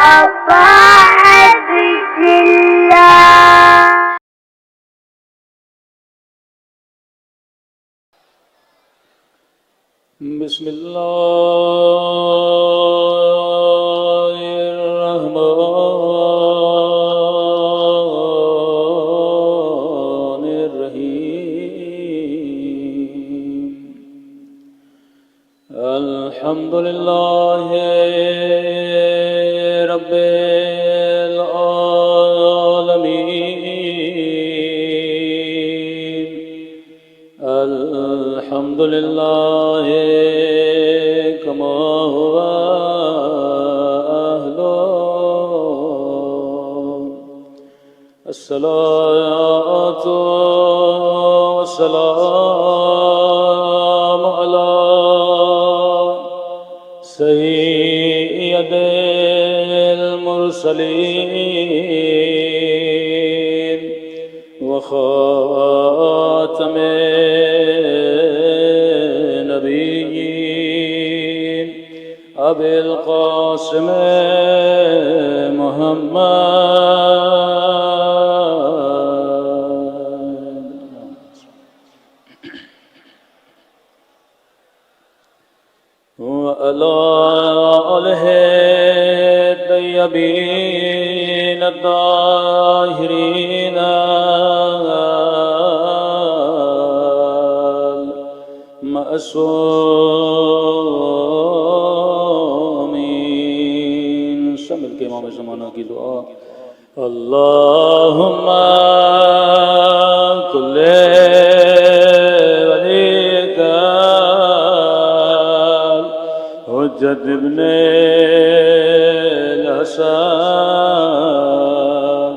طاعة الله. بسم الله الرحمن الرحيم. الحمد لله رب العالمين. الحمد لله كما هو أهله. الصلاة والسلام على سيد المرسلين وخاتم النبيين أبي القاسم محمد وعلى آله الطيبين الطاهرين المعصومين. سب مل کے امام زمانہ کی دعا. اللہم کل ولیک حجت ابن الحسن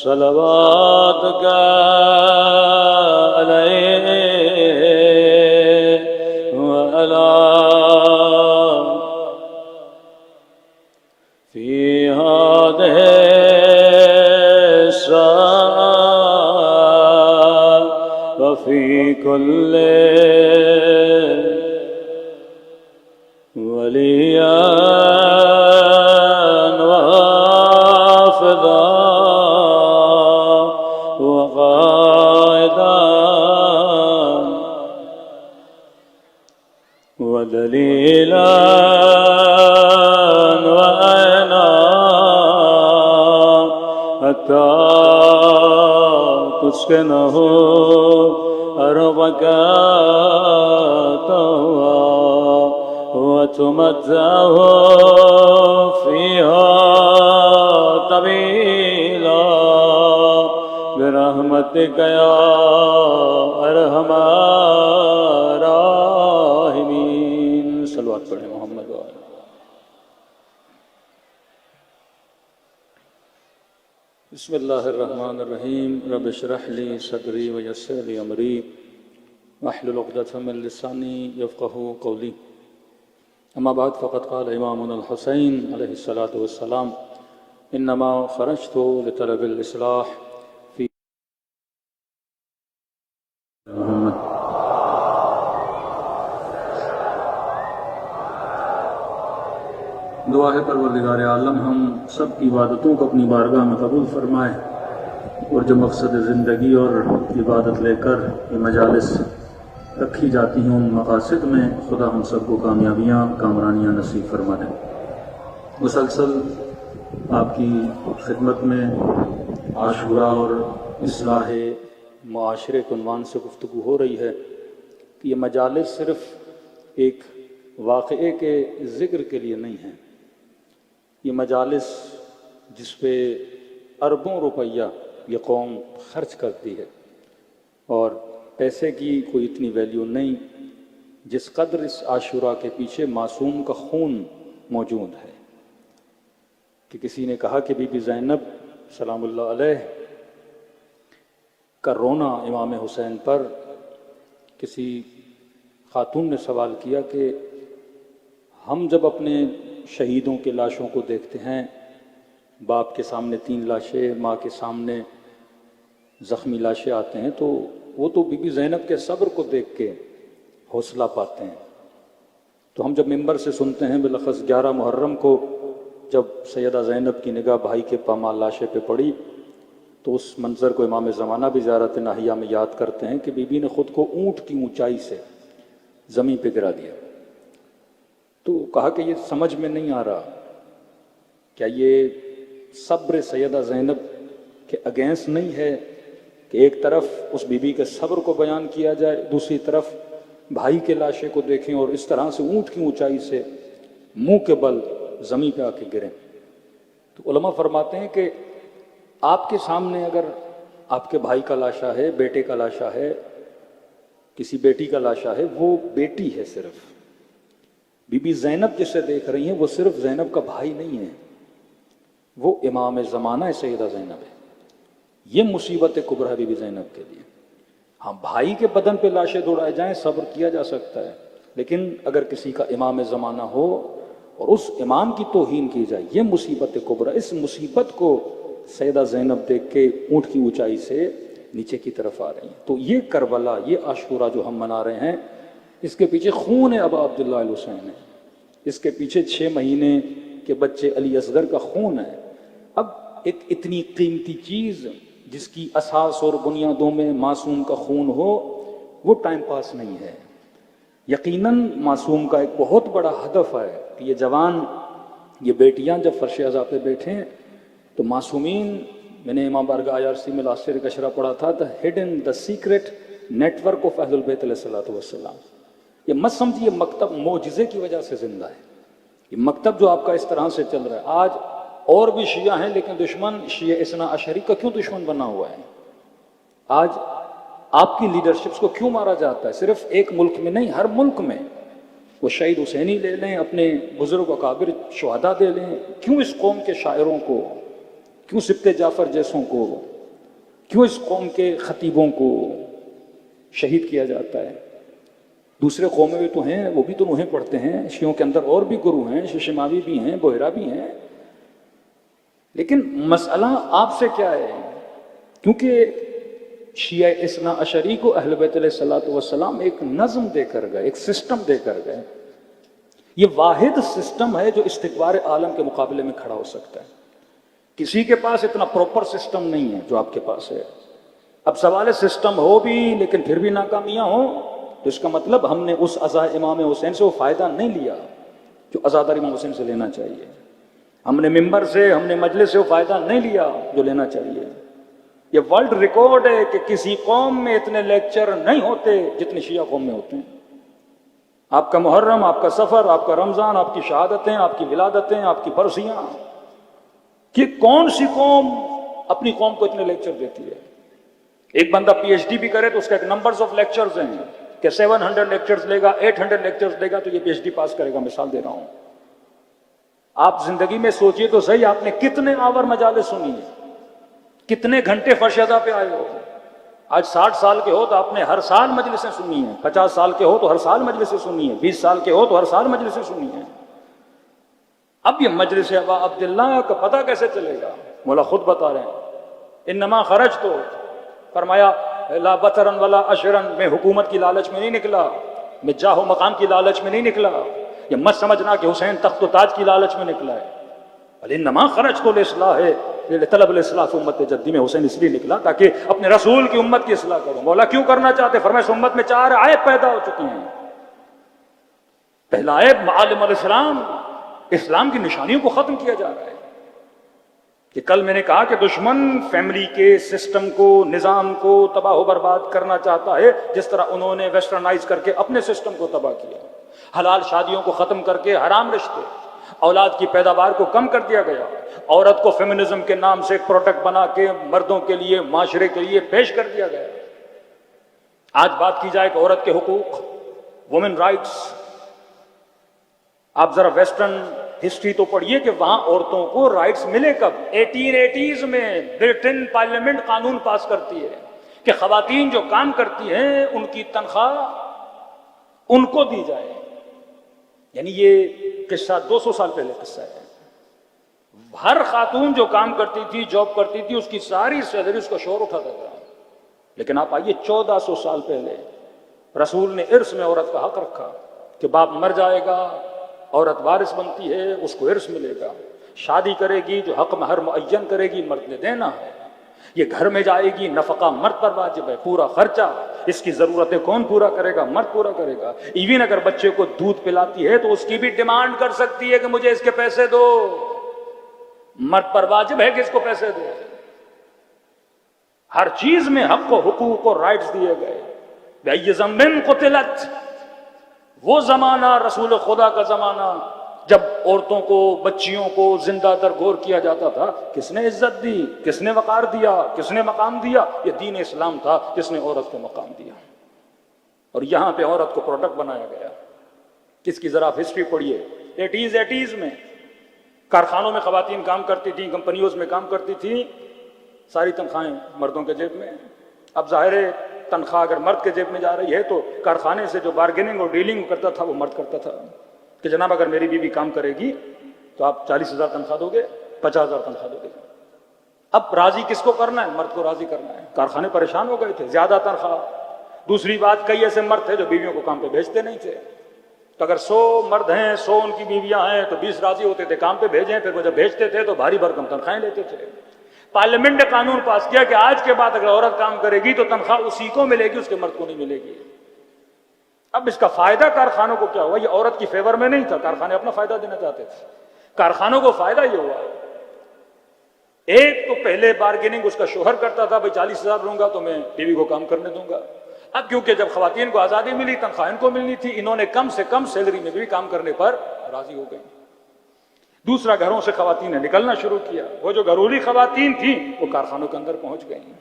صلواتک علیہ وعلی فی هذه الساعة وفي كل وليا وحافظا وقائدا ودليلا وعينا حتى تسكنه أرضك طوعا وتمتعه فيها طويلا برحمتك يا أرحم الراحمين. صلوات پڑھیں محمد وآلہ. بسم اللہ الرحمن الرحیم. رب اشرح لی صدری ویسر لی امری واحلل عقدۃ من لسانی یفقهوا قولی. اما بعد فقد قال امامنا الحسین علیہ الصلاۃ والسلام انما خرجت لطلب الاصلاح فی محمد. دعا ہے پروردگار عالم ہم سب کی عبادتوں کو اپنی بارگاہ میں قبول فرمائے اور جو مقصد زندگی اور عبادت لے کر یہ مجالس رکھی جاتی ہیں ان مقاصد میں خدا ہم سب کو کامیابیاں کامرانیاں نصیب فرما دے. مسلسل آپ کی خدمت میں عاشورہ اور اصلاح معاشرے کے عنوان سے گفتگو ہو رہی ہے کہ یہ مجالس صرف ایک واقعے کے ذکر کے لیے نہیں ہیں. یہ مجالس جس پہ اربوں روپیہ یہ قوم خرچ کرتی ہے اور پیسے کی کوئی اتنی ویلیو نہیں جس قدر اس عاشورہ کے پیچھے معصوم کا خون موجود ہے. کہ کسی نے کہا کہ بی بی زینب سلام اللہ علیہ کا رونا امام حسین پر، کسی خاتون نے سوال کیا کہ ہم جب اپنے شہیدوں کے لاشوں کو دیکھتے ہیں، باپ کے سامنے 3 لاشیں، ماں کے سامنے زخمی لاشیں آتے ہیں، تو وہ تو بی بی زینب کے صبر کو دیکھ کے حوصلہ پاتے ہیں. تو ہم جب ممبر سے سنتے ہیں بلخص 11 محرم کو جب سیدہ زینب کی نگاہ بھائی کے پامال لاشے پہ پڑی تو اس منظر کو امام زمانہ بھی زیارت ناہیہ میں یاد کرتے ہیں کہ بی بی نے خود کو اونٹ کی اونچائی سے زمین پہ گرا دیا. تو کہا کہ یہ سمجھ میں نہیں آ رہا، کیا یہ صبر سیدہ زینب کے اگینسٹ نہیں ہے کہ ایک طرف اس بی بی کے صبر کو بیان کیا جائے، دوسری طرف بھائی کے لاشے کو دیکھیں اور اس طرح سے اونٹ کی اونچائی سے منہ کے بل زمین پہ آ کے گریں. تو علماء فرماتے ہیں کہ آپ کے سامنے اگر آپ کے بھائی کا لاشا ہے، بیٹے کا لاشا ہے، کسی بیٹی کا لاشا ہے، وہ بیٹی ہے صرف. بی بی زینب جسے دیکھ رہی ہیں وہ صرف زینب کا بھائی نہیں ہے، وہ امام زمانہ ہے، سیدہ زینب ہے. یہ مصیبت کبریٰ ہے بی بی زینب کے لیے. ہاں بھائی کے بدن پہ لاشیں دوڑائے جائیں صبر کیا جا سکتا ہے، لیکن اگر کسی کا امام زمانہ ہو اور اس امام کی توہین کی جائے، یہ مصیبت کبریٰ. اس مصیبت کو سیدہ زینب دیکھ کے اونٹ کی اونچائی سے نیچے کی طرف آ رہی ہیں. تو یہ کربلا، یہ عاشورہ جو ہم منا رہے ہیں، اس کے پیچھے خون ابا عبداللہ الحسین ہے، اس کے پیچھے 6 مہینے کے بچے علی اصغر کا خون ہے. اب ایک اتنی قیمتی چیز جس کی اساس اور بنیادوں میں معصوم کا خون ہو، وہ ٹائم پاس نہیں ہے. یقیناً معصوم کا ایک بہت بڑا ہدف ہے کہ یہ جوان، یہ بیٹیاں جب فرش عزا پہ بیٹھیں تو معصومین، میں نے امام بارگاہ IRC میں لاسٹ ایئر کا شرح پڑھا تھا، the hidden the secret network of اہل البیت علیہ الصلوۃ والسلام. یہ مت سمجھیے یہ مکتب معجزے کی وجہ سے زندہ ہے. یہ مکتب جو آپ کا اس طرح سے چل رہا ہے، آج اور بھی شیعہ ہیں لیکن دشمن شیعہ اثنا عشری کا کیوں دشمن بنا ہوا ہے؟ آج آپ کی لیڈرشپس کو کیوں مارا جاتا ہے؟ صرف ایک ملک میں نہیں، ہر ملک میں. وہ شہید حسینی لے لیں، اپنے بزرگ اکابر شہداء دے لیں، کیوں اس قوم کے شاعروں کو، کیوں سبط جعفر جیسوں کو، کیوں اس قوم کے خطیبوں کو شہید کیا جاتا ہے؟ دوسرے قومیں بھی تو ہیں، وہ بھی تو نوحیں پڑھتے ہیں. شیعوں کے اندر اور بھی گرو ہیں، ششماوی بھی ہیں، بحیرہ بھی ہیں. لیکن مسئلہ آپ سے کیا ہے؟ کیونکہ شیعہ اثنا عشری کو اہل بیت علیہ الصلوۃ والسلام ایک نظم دے کر گئے، ایک سسٹم دے کر گئے. یہ واحد سسٹم ہے جو استکبار عالم کے مقابلے میں کھڑا ہو سکتا ہے. کسی کے پاس اتنا پراپر سسٹم نہیں ہے جو آپ کے پاس ہے. اب سوال سسٹم ہو بھی لیکن پھر بھی ناکامیاں ہوں تو اس کا مطلب ہم نے اس عزا امام حسین سے وہ فائدہ نہیں لیا جو عزادار امام حسین سے لینا چاہیے. ہم نے ممبر سے، ہم نے مجلس سے وہ فائدہ نہیں لیا جو لینا چاہیے. یہ ورلڈ ریکارڈ ہے کہ کسی قوم میں اتنے لیکچر نہیں ہوتے جتنے شیعہ قوم میں ہوتے ہیں. آپ کا محرم، آپ کا سفر، آپ کا رمضان، آپ کی شہادتیں، آپ کی ولادتیں، آپ کی برسیاں، کہ کون سی قوم اپنی قوم کو اتنے لیکچر دیتی ہے؟ ایک بندہ PhD بھی کرے تو اس کا ایک نمبرز آف لیکچرز ہیں کہ 700 لیکچرز لے گا، 800 لیکچرز لے گا تو یہ PhD پاس کرے گا. مثال دے رہا ہوں. آپ زندگی میں سوچئے تو صحیح، آپ نے کتنے آور مجالس سنی ہے، کتنے گھنٹے فرش عزا پہ آئے ہو؟ آج 60 سال کے ہو تو آپ نے ہر سال مجلسیں سنی ہیں، 50 سال کے ہو تو ہر سال مجلسیں سنی ہیں، 20 سال کے ہو تو ہر سال مجلسیں سنی ہیں. اب یہ مجلس ابا عبداللہ کا پتہ کیسے چلے گا؟ مولا خود بتا رہے ہیں، انما خرجت، فرمایا لا بطرن ولا اشرن، میں حکومت کی لالچ میں نہیں نکلا، میں جاہ و مقام کی لالچ میں نہیں نکلا. یہ مت سمجھنا کہ حسین تخت و تاج کی لالچ میں نکلا ہے. انما خرجت للاصلاح طلب الاصلاح فی امت جدی، میں حسین اس لیے نکلا تاکہ اپنے رسول کی امت کی اصلاح کروں. مولا کیوں کرنا چاہتے؟ فرمایا اس امت میں 4 عیب پیدا ہو چکی ہیں. پہلا عیب معالم الاسلام، اسلام کی نشانیوں کو ختم کیا جا رہا ہے. کہ کل میں نے کہا کہ دشمن فیملی کے سسٹم کو، نظام کو تباہ و برباد کرنا چاہتا ہے، جس طرح انہوں نے ویسٹرنائز کر کے اپنے سسٹم کو تباہ کیا. حلال شادیوں کو ختم کر کے حرام رشتے، اولاد کی پیداوار کو کم کر دیا گیا، عورت کو فیمنزم کے نام سے ایک پروڈکٹ بنا کے مردوں کے لیے، معاشرے کے لیے پیش کر دیا گیا. آج بات کی جائے کہ عورت کے حقوق، وومن رائٹس، آپ ذرا ویسٹرن ہسٹری تو پڑھیے کہ وہاں عورتوں کو رائٹس ملے کب؟ 1880s میں برٹن پارلیمنٹ قانون پاس کرتی ہے کہ خواتین جو کام کرتی ہیں ان کی تنخواہ ان کو دی جائے. یعنی یہ قصہ 200 سال پہلے قصہ ہے. ہر خاتون جو کام کرتی تھی، جاب کرتی تھی، اس کی ساری سیلری اس کا شوہر اٹھاتا تھا. لیکن آپ آئیے 1400 سال پہلے رسول نے ارث میں عورت کا حق رکھا کہ باپ مر جائے گا، عورت وارث بنتی ہے، اس کو ارث ملے گا. شادی کرے گی جو حق مہر معین کرے گی مرد نے دینا ہے، یہ گھر میں جائے گی نفقہ مرد پر واجب ہے، پورا خرچہ اس کی ضرورتیں کون پورا کرے گا؟ مرد پورا کرے گا۔ ایون اگر بچے کو دودھ پلاتی ہے تو اس کی بھی ڈیمانڈ کر سکتی ہے کہ مجھے اس کے پیسے دو، مرد پر واجب ہے کہ اس کو پیسے دو۔ ہر چیز میں حق و حقوق اور رائٹس دیے گئے۔ بأي ذنب قتلت، وہ زمانہ رسول خدا کا زمانہ جب عورتوں کو بچیوں کو زندہ درگور کیا جاتا تھا، کس نے عزت دی، کس نے وقار دیا، کس نے مقام دیا؟ یہ دین اسلام تھا جس نے عورت کو مقام دیا، اور یہاں پہ عورت کو پروڈکٹ بنایا گیا۔ اس کی ذرا ہسٹری پڑھیے۔ 80s میں کارخانوں میں خواتین کام کرتی تھیں، کمپنیوں میں کام کرتی تھیں، ساری تنخواہیں مردوں کے جیب میں۔ اب ظاہر ہے تنخواہ اگر مرد کے جیب میں جا رہی ہے تو کارخانے سے جو بارگیننگ اور ڈیلنگ کرتا تھا وہ مرد کرتا تھا کہ جناب اگر میری بیوی کام کرے گی تو آپ 40,000 تنخواہ دو گے، 50,000 تنخواہ دو گے۔ اب راضی کس کو کرنا ہے؟ مرد کو راضی کرنا ہے۔ کارخانے پریشان ہو گئے تھے، زیادہ تنخواہ۔ دوسری بات، کئی ایسے مرد تھے جو بیویوں کو کام پہ بھیجتے نہیں تھے، تو اگر 100 مرد ہیں، 100 ان کی بیویاں ہیں تو 20 راضی ہوتے تھے کام پہ بھیجیں، پھر وہ جب بھیجتے تھے تو بھاری بھرکم تنخواہیں لیتے تھے۔ پارلیمنٹ نے قانون پاس کیا کہ آج کے بعد اگر عورت کام کرے گی تو تنخواہ اسی کو ملے گی، اس کے مرد کو نہیں ملے گی۔ اب اس کا فائدہ کارخانوں کو کیا ہوا؟ یہ عورت کی فیور میں نہیں تھا، کارخانے اپنا فائدہ دینا چاہتے تھے۔ کارخانوں کو فائدہ یہ ہوا، ایک تو پہلے بارگیننگ اس کا شوہر کرتا تھا، بھائی 40,000 لوں گا تو میں بیوی کو کام کرنے دوں گا۔ اب کیونکہ جب خواتین کو آزادی ملی، تنخواہ ان کو ملنی تھی، انہوں نے کم سے کم سیلری میں بھی کام کرنے پر راضی ہو گئی۔ دوسرا، گھروں سے خواتین نے نکلنا شروع کیا، وہ جو گھریلو خواتین تھیں وہ کارخانوں کے اندر پہنچ گئی،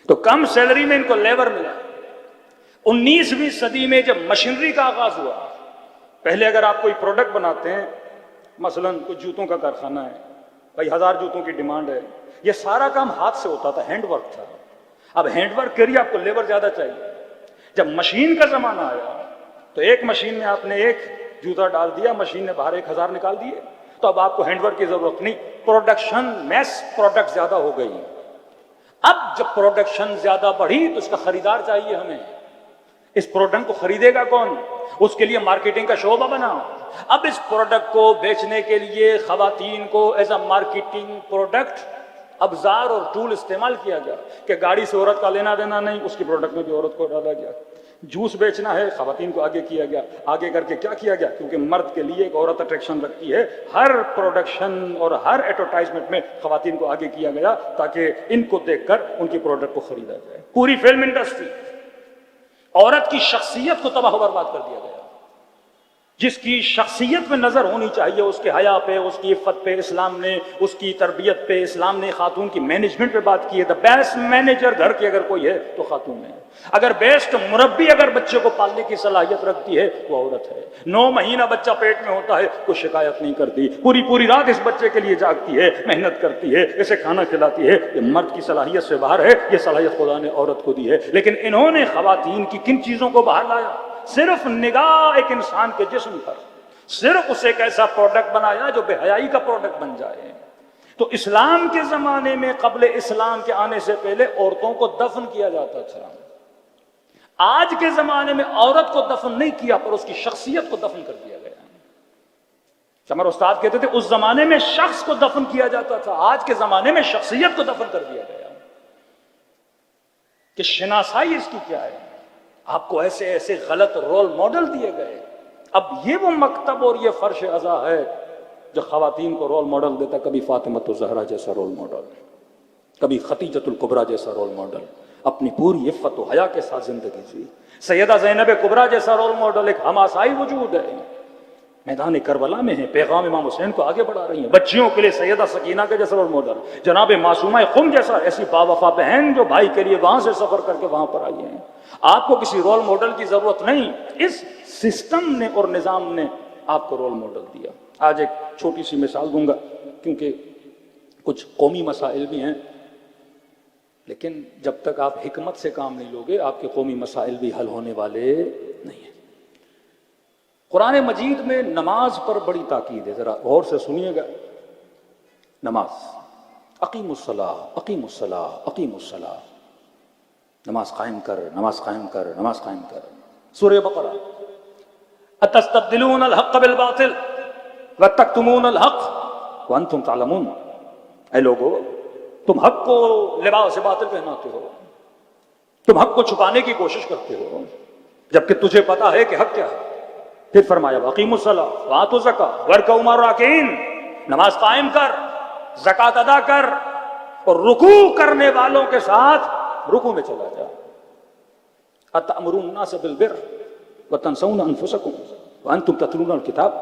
تو کم سیلری میں ان کو لیبر ملا۔ 19ویں صدی میں جب مشینری کا آغاز ہوا، پہلے اگر آپ کوئی پروڈکٹ بناتے ہیں، مثلا کچھ جوتوں کا کارخانہ ہے، بھائی 1000 جوتوں کی ڈیمانڈ ہے، یہ سارا کام ہاتھ سے ہوتا تھا، ہینڈ ورک تھا۔ اب ہینڈ ورک کے لیے آپ کو لیبر زیادہ چاہیے۔ جب مشین کا زمانہ آیا تو ایک مشین میں آپ نے ایک جوتا ڈال دیا، مشین نے باہر 1000 نکال دیے، تو اب آپ کو ہینڈ ورک کی ضرورت نہیں، پروڈکشن میس پروڈکٹ زیادہ ہو گئی۔ اب جب پروڈکشن زیادہ بڑھی تو اس کا خریدار چاہیے ہمیں، اس پروڈکٹ کو خریدے گا کون؟ اس کے لیے مارکیٹنگ کا شعبہ بنا۔ اب اس پروڈکٹ کو بیچنے کے لیے خواتین کو ایز اے مارکیٹنگ پروڈکٹ ابزار اور ٹول استعمال کیا گیا کہ گاڑی سے عورت کا لینا دینا نہیں، اس کی پروڈکٹ میں بھی عورت کو ڈالا گیا۔ جوس بیچنا ہے، خواتین کو آگے کیا گیا۔ آگے کر کے کیا کیا گیا؟ کیونکہ مرد کے لیے ایک عورت اٹریکشن رکھتی ہے، ہر پروڈکشن اور ہر ایڈورٹائزمنٹ میں خواتین کو آگے کیا گیا تاکہ ان کو دیکھ کر ان کی پروڈکٹ کو خریدا جائے۔ پوری فلم انڈسٹری عورت کی شخصیت کو تباہ و برباد کر دیا گیا۔ جس کی شخصیت میں نظر ہونی چاہیے، اس کے حیا پہ، اس کی عفت پہ اسلام نے، اس کی تربیت پہ اسلام نے خاتون کی مینجمنٹ پہ بات کی ہے۔ دا بیسٹ مینیجر گھر کی اگر کوئی ہے تو خاتون ہے۔ اگر بیسٹ مربی اگر بچے کو پالنے کی صلاحیت رکھتی ہے وہ عورت ہے۔ 9 مہینہ بچہ پیٹ میں ہوتا ہے، کوئی شکایت نہیں کرتی، پوری رات اس بچے کے لیے جاگتی ہے، محنت کرتی ہے، اسے کھانا کھلاتی ہے۔ یہ مرد کی صلاحیت سے باہر ہے، یہ صلاحیت خدا نے عورت کو دی ہے۔ لیکن انہوں نے خواتین کی کن چیزوں کو باہر لایا؟ صرف نگاہ ایک انسان کے جسم پر، صرف اسے ایک ایسا پروڈکٹ بنایا جو بے حیائی کا پروڈکٹ بن جائے۔ تو اسلام کے زمانے میں، قبل اسلام کے آنے سے پہلے عورتوں کو دفن کیا جاتا تھا۔ آج کے زمانے میں عورت کو دفن نہیں کیا پر اس کی شخصیت کو دفن کر دیا گیا۔ ہمارے استاد کہتے تھے اس زمانے میں شخص کو دفن کیا جاتا تھا، آج کے زمانے میں شخصیت کو دفن کر دیا گیا۔ کہ شناسائی اس کی کیا ہے؟ آپ کو ایسے ایسے غلط رول ماڈل دیے گئے۔ اب یہ وہ مکتب اور یہ فرش عزا ہے جو خواتین کو رول ماڈل دیتا، کبھی فاطمۃ الزہرا جیسا رول ماڈل، کبھی خدیجۃ الکبریٰ جیسا رول ماڈل، اپنی پوری عفت و حیا کے ساتھ زندگی جی۔ سیدہ زینب کبریٰ جیسا رول ماڈل، ایک حماسائی وجود ہے، میدان کربلا میں ہیں، پیغام امام حسین کو آگے بڑھا رہی ہیں۔ بچیوں کے لیے سیدہ سکینہ کے جیسا رول ماڈل، جناب معصومہ قم جیسا، ایسی باوفا بہن جو بھائی کے لیے وہاں سے سفر کر کے وہاں پر آئی ہیں۔ آپ کو کسی رول ماڈل کی ضرورت نہیں، اس سسٹم نے اور نظام نے آپ کو رول ماڈل دیا۔ آج ایک چھوٹی سی مثال دوں گا کیونکہ کچھ قومی مسائل بھی ہیں، لیکن جب تک آپ حکمت سے کام نہیں لوگے آپ کے قومی مسائل بھی حل ہونے والے نہیں ہیں۔ قرآن مجید میں نماز پر بڑی تاکید ہے، ذرا غور سے سنیے گا۔ نماز، اقیم الصلاۃ، اقیم الصلاۃ، اقیم الصلاۃ، نماز قائم کر، نماز قائم کر، نماز قائم کر۔ سورہ بقرہ، اتستبدلون الحق بالباطل وتکتمون الحق وانتم تعلمون، اے لوگو تم حق کو لباس باطل پہناتے ہو، تم حق کو چھپانے کی کوشش کرتے ہو جبکہ تجھے پتا ہے کہ حق کیا ہے۔ پھر فرمایا واقیموا الصلاۃ وآتوا الزکاۃ وارکعوا مع الراکعین، نماز قائم کر، زکوٰۃ ادا کر، اور رکوع کرنے والوں کے ساتھ رکوع میں چلا جا۔ اتأمرون الناس بالبر وتنسون انفسکم وانتم تتلون الکتاب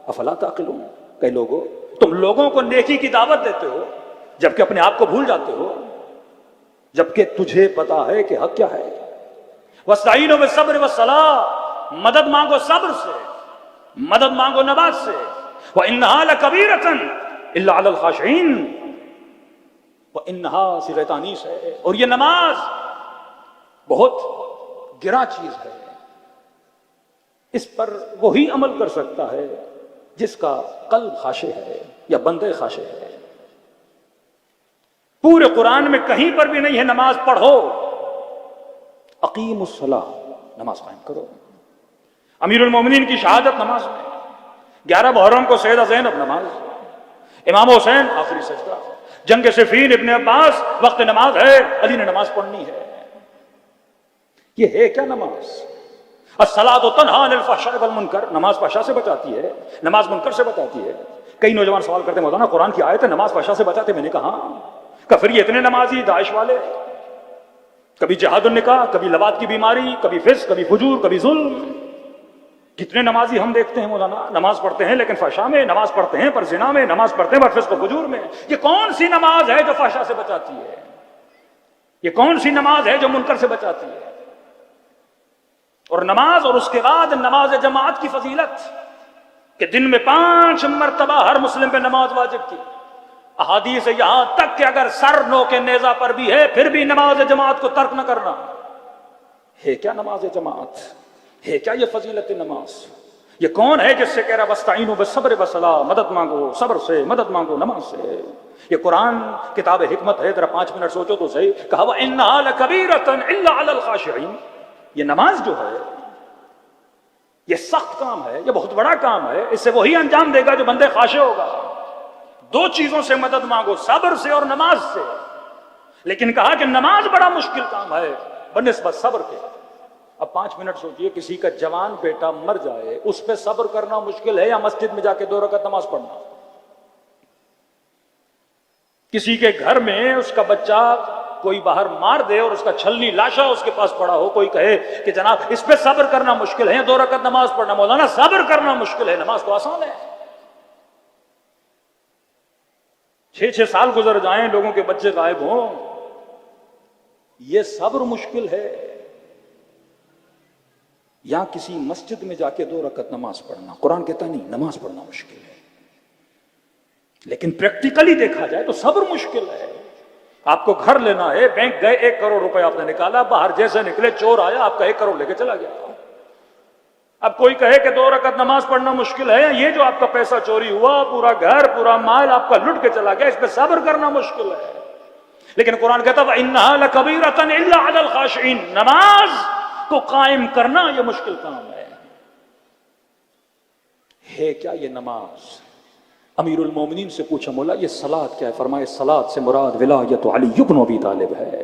افلا تعقلون، کہ لوگو تم لوگوں کو نیکی کی دعوت دیتے ہو جبکہ اپنے آپ کو بھول جاتے ہو، جبکہ تجھے پتا ہے کہ حق کیا ہے۔ واستعینوا بالصبر والصلاۃ، مدد مانگو صبر سے، مدد مانگو نماز سے۔ وانھا لکبیرۃ الا علی الخاشعین، وانھا صیغہ تانیث ہے، اور یہ نماز بہت گراں چیز ہے، اس پر وہی عمل کر سکتا ہے جس کا قلب خاشع ہے یا بندے خاشع ہے۔ پورے قرآن میں کہیں پر بھی نہیں ہے نماز پڑھو، اقیم الصلاۃ، نماز قائم کرو۔ امیر المومنین کی شہادت نماز میں، 11 محرم کو سیدہ زینب نماز، امام حسین آخری سجدہ، جنگ صفین ابن عباس وقت نماز ہے، علی نے نماز پڑھنی ہے۔ یہ ہے کیا نماز؟ الصلاۃ تنہی عن الفحشاء والمنکر، نماز فحشاء سے بچاتی ہے، نماز منکر سے بچاتی ہے۔ کئی نوجوان سوال کرتے ہیں مولانا قرآن کی آیت ہے نماز فحشاء سے بچاتے، میں نے کہا کفر یہ اتنے نمازی داعش والے، کبھی جہاد النکاح، کبھی لواط کی بیماری، کبھی فسق، کبھی فجور، کبھی ظلم، کتنے نمازی ہم دیکھتے ہیں مولانا نماز پڑھتے ہیں لیکن فحشاء میں، نماز پڑھتے ہیں پر زنا میں، نماز پڑھتے ہیں پر فسق و فجور میں۔ یہ کون سی نماز ہے جو فحشاء سے بچاتی ہے؟ یہ کون سی نماز ہے جو منکر سے بچاتی ہے؟ اور نماز، اور اس کے بعد نماز جماعت کی فضیلت کہ دن میں 5 مرتبہ ہر مسلم پہ نماز واجب کی۔ احادیث یہاں تک کہ اگر سر نو کے نیزہ پر بھی ہے پھر بھی نماز جماعت کو ترک نہ کرنا۔ ہے کیا نماز جماعت؟ ہے کیا یہ فضیلت نماز؟ یہ کون ہے جس سے کہہ رہا واستعینوا بالصبر والصلاۃ، مدد مانگو صبر سے، مدد مانگو نماز سے؟ یہ قرآن کتاب حکمت ہے، ذرا 5 منٹ سوچو تو صحیح۔ کہا وانھا لکبیرۃ الا علی الخاشعین، یہ نماز جو ہے یہ سخت کام ہے، یہ بہت بڑا کام ہے، اس سے وہی انجام دے گا جو بندے خاشع ہوگا۔ 2 چیزوں سے مدد مانگو، صبر سے اور نماز سے، لیکن کہا کہ نماز بڑا مشکل کام ہے بنسبت صبر کے۔ اب 5 منٹ سوچئے، کسی کا جوان بیٹا مر جائے اس پہ صبر کرنا مشکل ہے یا مسجد میں جا کے 2 رکعت نماز پڑھنا؟ کسی کے گھر میں اس کا بچہ کوئی باہر مار دے اور اس کا چھلنی لاشا اس کے پاس پڑا ہو، کوئی کہے کہ جناب اس پہ صبر کرنا مشکل ہے، 2 رکعت نماز پڑھنا؟ مولانا صبر کرنا مشکل ہے، نماز تو آسان ہے۔ 6 سال گزر جائیں، لوگوں کے بچے غائب ہوں، یہ صبر مشکل ہے یا کسی مسجد میں جا کے 2 رکعت نماز پڑھنا؟ قرآن کہتا نہیں نماز پڑھنا مشکل ہے، لیکن پریکٹیکلی دیکھا جائے تو صبر مشکل ہے۔ آپ کو گھر لینا ہے، بینک گئے 1 کروڑ روپے آپ نے نکالا، باہر جیسے نکلے چور آیا آپ کا 1 کروڑ لے کے چلا گیا۔ اب کوئی کہے کہ 2 رکعت نماز پڑھنا مشکل ہے، یہ جو آپ کا پیسہ چوری ہوا، پورا گھر پورا مال آپ کا لٹ کے چلا گیا، اس پہ صبر کرنا مشکل ہے۔ لیکن قرآن کہتا ہے وَإِنَّهَا لَكَبِيرَةٌ إِلَّا عَلَى الْخَاشِعِينَ، نماز کو قائم کرنا یہ مشکل کام ہے کیا یہ نماز؟ امیر المومنین سے پوچھا مولا یہ صلاۃ کیا ہے؟ فرمائے صلاۃ سے مراد ولایت علی بن ابی طالب ہے۔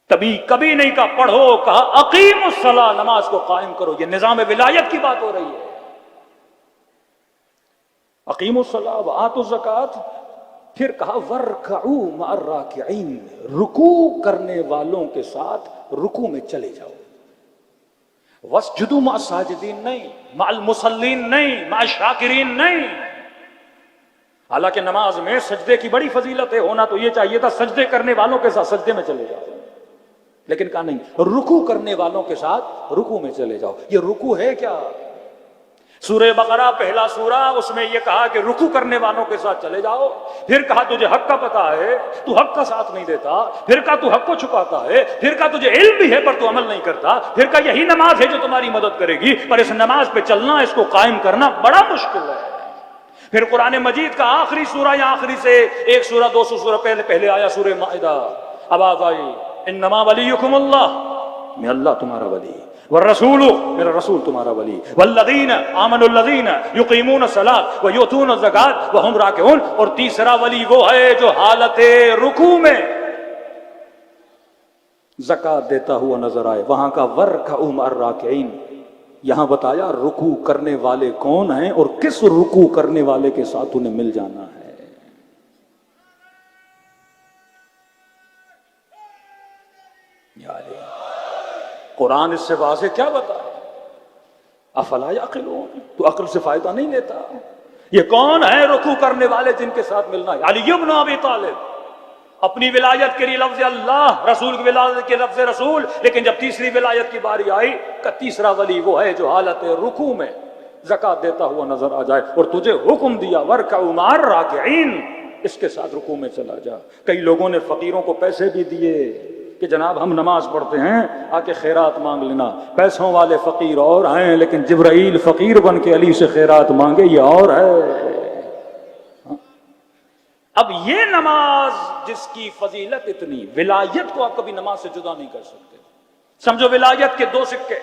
کبھی نہیں کہا پڑھو، کہا اقیم الصلاۃ، نماز کو قائم کرو، یہ نظام ولایت کی بات ہو رہی ہے۔ اقیم الصلاۃ وآتوا الزکاۃ، پھر کہا ورکعوا مع الراکعین، رکوع کرنے والوں کے ساتھ رکوع میں چلے جاؤ۔ واسجدوا مع الساجدین نہیں، مع المصلین نہیں، مع الشاکرین نہیں۔ حالانکہ نماز میں سجدے کی بڑی فضیلت ہے، ہونا تو یہ چاہیے تھا سجدے کرنے والوں کے ساتھ سجدے میں چلے جاؤ، لیکن کہا نہیں، رکوع کرنے والوں کے ساتھ رکوع میں چلے جاؤ۔ یہ رکوع ہے کیا؟ سورہ بقرہ پہلا سورہ، اس میں یہ کہا کہ رکوع کرنے والوں کے ساتھ چلے جاؤ، پھر کہا تجھے حق کا پتہ ہے تو حق کا ساتھ نہیں دیتا، پھر کہا تو حق کو چھپاتا ہے، پھر کہا تجھے علم بھی ہے پر تو عمل نہیں کرتا، پھر کہا یہی نماز ہے جو تمہاری مدد کرے گی، پر اس نماز پہ چلنا، اس کو قائم کرنا بڑا مشکل ہے۔ پھر قرآن مجید کا آخری سورہ یا آخری سے 1 سورہ 200 سورہ پہلے آیا سورہ مائدہ، آواز آئی انما ولیکم اللہ، میں اللہ تمہارا ولی، والرسول میرا رسول تمہارا ولی، والذین آمنوا الذین یقیمون الصلاۃ ویؤتون الزکاۃ وہم راکعون، اور تیسرا ولی وہ ہے جو حالت رکوع میں زکات دیتا ہوا نظر آئے۔ وہاں کا ورکعوا مع الراکعین، یہاں بتایا رکوع کرنے والے کون ہیں اور کس رکوع کرنے والے کے ساتھ انہیں مل جانا ہے۔ یعنی قرآن اس سے واضح کیا بتایا؟ افلا یعقلون، تو عقل سے فائدہ نہیں لیتا؟ یہ کون ہے رکوع کرنے والے جن کے ساتھ ملنا ہے؟ علی ابن ابی طالب اپنی ولایت کے لیے لفظ اللہ، رسول کی ولایت کے لفظ رسول، لیکن جب تیسری ولایت کی باری آئی کہ تیسرا ولی وہ ہے جو حالت رکوع میں زکات دیتا ہوا نظر آ جائے، اور تجھے حکم دیا ورکعوا مع الراکعین، اس کے ساتھ رکوع میں چلا جا۔ کئی لوگوں نے فقیروں کو پیسے بھی دیے کہ جناب ہم نماز پڑھتے ہیں، آ کے خیرات مانگ لینا۔ پیسوں والے فقیر اور ہیں، لیکن جبرائیل فقیر بن کے علی سے خیرات مانگے یہ اور ہے۔ اب یہ نماز جس کی فضیلت اتنی، ولایت کو آپ کبھی نماز سے جدا نہیں کر سکتے۔ سمجھو ولایت کے دو سکے،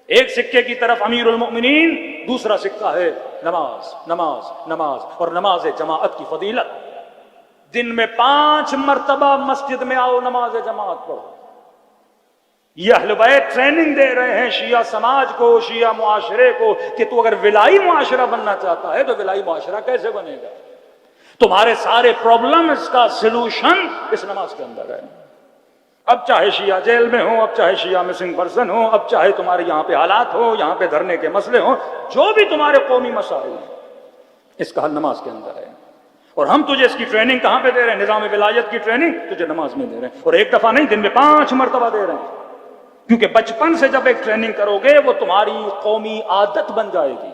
ایک سکے کی طرف امیر المؤمنین، دوسرا سکہ ہے نماز، نماز، نماز، اور نماز جماعت کی فضیلت۔ دن میں 5 مرتبہ مسجد میں آؤ، نماز جماعت پڑھو۔ یہ اہل بیت ٹریننگ دے رہے ہیں شیعہ سماج کو، شیعہ معاشرے کو، کہ تو اگر ولائی معاشرہ بننا چاہتا ہے تو ولائی معاشرہ کیسے بنے گا؟ تمہارے سارے پرابلمز کا سلوشن اس نماز کے اندر ہے۔ اب چاہے شیعہ جیل میں ہو، اب چاہے شیعہ مسنگ پرسن ہو، اب چاہے تمہارے یہاں پہ حالات ہو، یہاں پہ دھرنے کے مسئلے ہوں، جو بھی تمہارے قومی مسائل ہیں، اس کا حل نماز کے اندر ہے۔ اور ہم تجھے اس کی ٹریننگ کہاں پہ دے رہے ہیں؟ نظام ولایت کی ٹریننگ تجھے نماز میں دے رہے ہیں، اور ایک دفعہ نہیں، دن میں 5 مرتبہ دے رہے ہیں، کیونکہ بچپن سے جب ایک ٹریننگ کرو گے وہ تمہاری قومی عادت بن جائے گی۔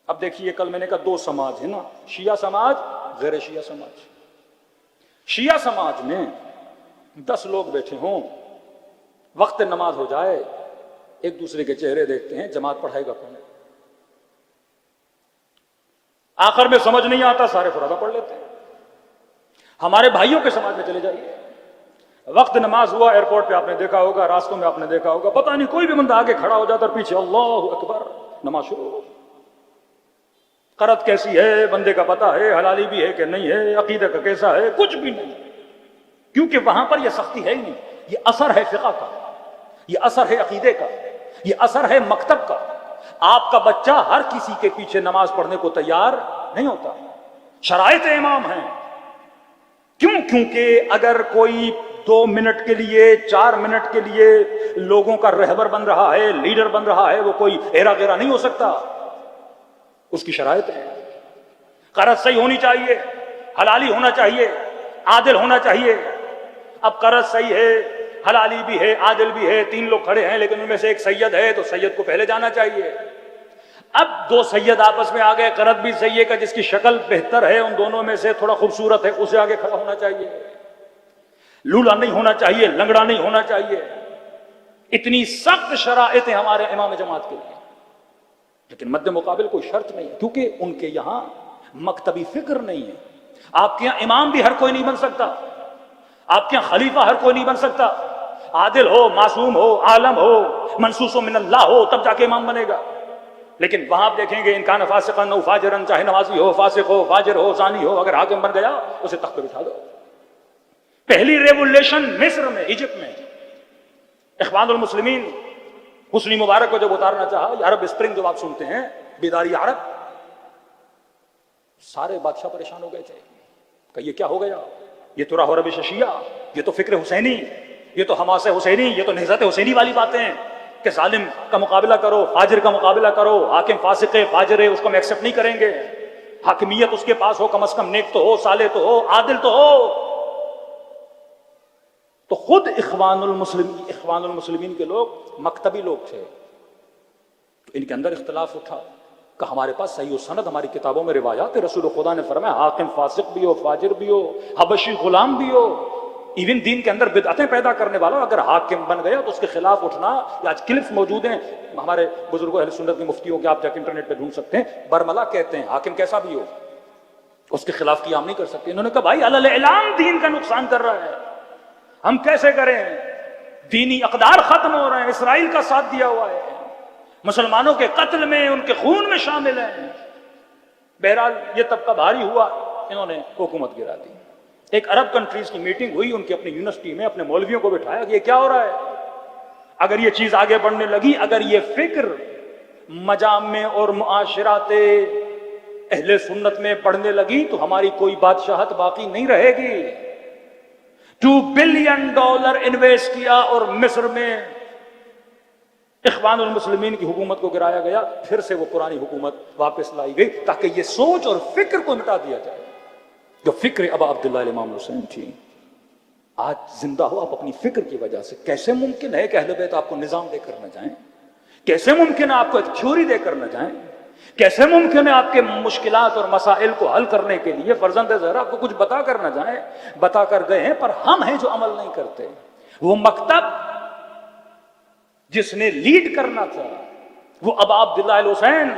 اب دیکھیے کل میں نے کہا 2 سماج ہے نا، شیعہ سماج، غیر شیعہ سماج۔ شیعہ سماج میں 10 لوگ بیٹھے ہوں، وقت نماز ہو جائے، ایک دوسرے کے چہرے دیکھتے ہیں، جماعت پڑھائے گا کون؟ آخر میں سمجھ نہیں آتا، سارے فرادہ پڑھ لیتے ہیں۔ ہمارے بھائیوں کے سماج میں چلے جائیے، وقت نماز ہوا، ایئرپورٹ پہ آپ نے دیکھا ہوگا، راستوں میں آپ نے دیکھا ہوگا، پتہ نہیں کوئی بھی بندہ آگے کھڑا ہو جاتا اور پیچھے اللہ اکبر، نماز شروع۔ قرض کیسی ہے بندے کا پتہ ہے، حلالی بھی ہے کہ نہیں ہے، عقیدہ کا کیسا ہے، کچھ بھی نہیں، کیونکہ وہاں پر یہ سختی ہے ہی نہیں۔ یہ اثر ہے فقہ کا، یہ اثر ہے عقیدے کا، یہ اثر ہے مکتب کا۔ آپ کا بچہ ہر کسی کے پیچھے نماز پڑھنے کو تیار نہیں ہوتا، شرائط امام ہیں۔ کیوں؟ کیونکہ اگر کوئی 2 منٹ کے لیے، 4 منٹ کے لیے لوگوں کا رہبر بن رہا ہے، لیڈر بن رہا ہے، وہ کوئی ایرا گیرا نہیں ہو سکتا، اس کی شرائط ہے۔ قرض صحیح ہونی چاہیے، حلالی ہونا چاہیے، عادل ہونا چاہیے۔ اب قرض صحیح ہے، حلالی بھی ہے، عادل بھی ہے، 3 لوگ کھڑے ہیں، لیکن ان میں سے ایک سید ہے تو سید کو پہلے جانا چاہیے۔ اب 2 سید آپس میں آ گئے، قرض بھی صحیح ہے کہ جس کی شکل بہتر ہے ان دونوں میں سے تھوڑا خوبصورت ہے، اسے آگے کھڑا ہونا چاہیے، لولا نہیں ہونا چاہیے، لنگڑا نہیں ہونا چاہیے۔ اتنی سخت شرائط ہیں ہمارے امام جماعت کے لیے، لیکن مد مقابل کوئی شرط نہیں، کیونکہ ان کے یہاں مکتبی فکر نہیں ہے۔ آپ کے یہاں امام بھی ہر کوئی نہیں بن سکتا، آپ کے یہاں خلیفہ ہر کوئی نہیں بن سکتا، عادل ہو، معصوم ہو، عالم ہو، منصوص من اللہ ہو، تب جا کے امام بنے گا۔ لیکن وہاں آپ دیکھیں گے انکان فاسقن او فاجرن، چاہے نمازی ہو، فاسق ہو، فاجر ہو، زانی ہو، اگر حاکم بن گیا اسے تخت پہ بٹھا دو۔ پہلی ریولیوشن مصر میں، ایجپٹ میں، اخوان المسلمین حسنی مبارک کو جب اتارنا چاہا، یہ عرب اسپرنگ جو آپ سنتے ہیں، بیداری عرب، سارے بادشاہ پریشان ہو گئے تھے کہ یہ کیا ہو گیا، یہ تو راہ رب شیعہ، یہ تو فکر حسینی، یہ تو حماس حسینی، یہ تو نہضت حسینی والی باتیں ہیں کہ ظالم کا مقابلہ کرو، فاجر کا مقابلہ کرو، حاکم فاسق ہے، فاجر ہے، اس کو ہم ایکسپٹ نہیں کریں گے، حاکمیت اس کے پاس ہو، کم از کم نیک تو ہو، صالح تو ہو، عادل تو ہو۔ تو خود اخوان المسلمین کے لوگ مکتبی لوگ تھے، تو ان کے اندر اختلاف اٹھا کہ ہمارے پاس صحیح و سند، ہماری کتابوں میں روایات ہے، رسول خدا نے فرمایا حاکم فاسق بھی ہو، فاجر بھی ہو، حبشی غلام بھی ہو، ایون دین کے اندر بدعتیں پیدا کرنے والا اگر حاکم بن گیا تو اس کے خلاف اٹھنا، آج کلپس موجود ہیں ہمارے بزرگوں اہل سنت کے مفتیوں کے، آپ جا کے انٹرنیٹ پہ ڈھونڈ سکتے ہیں، برملا کہتے ہیں حاکم کیسا بھی ہو اس کے خلاف قیام نہیں کر سکتے۔ انہوں نے کہا بھائی علی الاعلام دین کا نقصان کر رہا ہے، ہم کیسے کریں؟ دینی اقدار ختم ہو رہے ہیں، اسرائیل کا ساتھ دیا ہوا ہے، مسلمانوں کے قتل میں، ان کے خون میں شامل ہیں۔ بہرحال یہ طبقہ بھاری ہوا، انہوں نے حکومت گرا دی۔ ایک عرب کنٹریز کی میٹنگ ہوئی، ان کی اپنی یونیورسٹی میں اپنے مولویوں کو بٹھایا کہ یہ کیا ہو رہا ہے؟ اگر یہ چیز آگے بڑھنے لگی، اگر یہ فکر مجامع اور معاشرات اہل سنت میں پڑھنے لگی تو ہماری کوئی بادشاہت باقی نہیں رہے گی۔ $2 بلین انویسٹ کیا اور مصر میں اخوان المسلمین کی حکومت کو گرایا گیا، پھر سے وہ پرانی حکومت واپس لائی گئی تاکہ یہ سوچ اور فکر کو مٹا دیا جائے جو فکر ابا عبداللہ امام حسین تھی۔ آج زندہ ہو آپ اپنی فکر کی وجہ سے۔ کیسے ممکن ہے کہ اہل بیت آپ کو نظام دے کر نہ جائیں؟ کیسے ممکن ہے آپ کو ایک تھیوری دے کر نہ جائیں؟ کیسے ممکن ہے آپ کے مشکلات اور مسائل کو حل کرنے کے لیے فرزند زہرا آپ کو کچھ بتا کر نہ جائیں؟ بتا کر گئے ہیں، پر ہم ہیں جو عمل نہیں کرتے۔ وہ مکتب جس نے لیڈ کرنا تھا، وہ ابا عبداللہ الحسین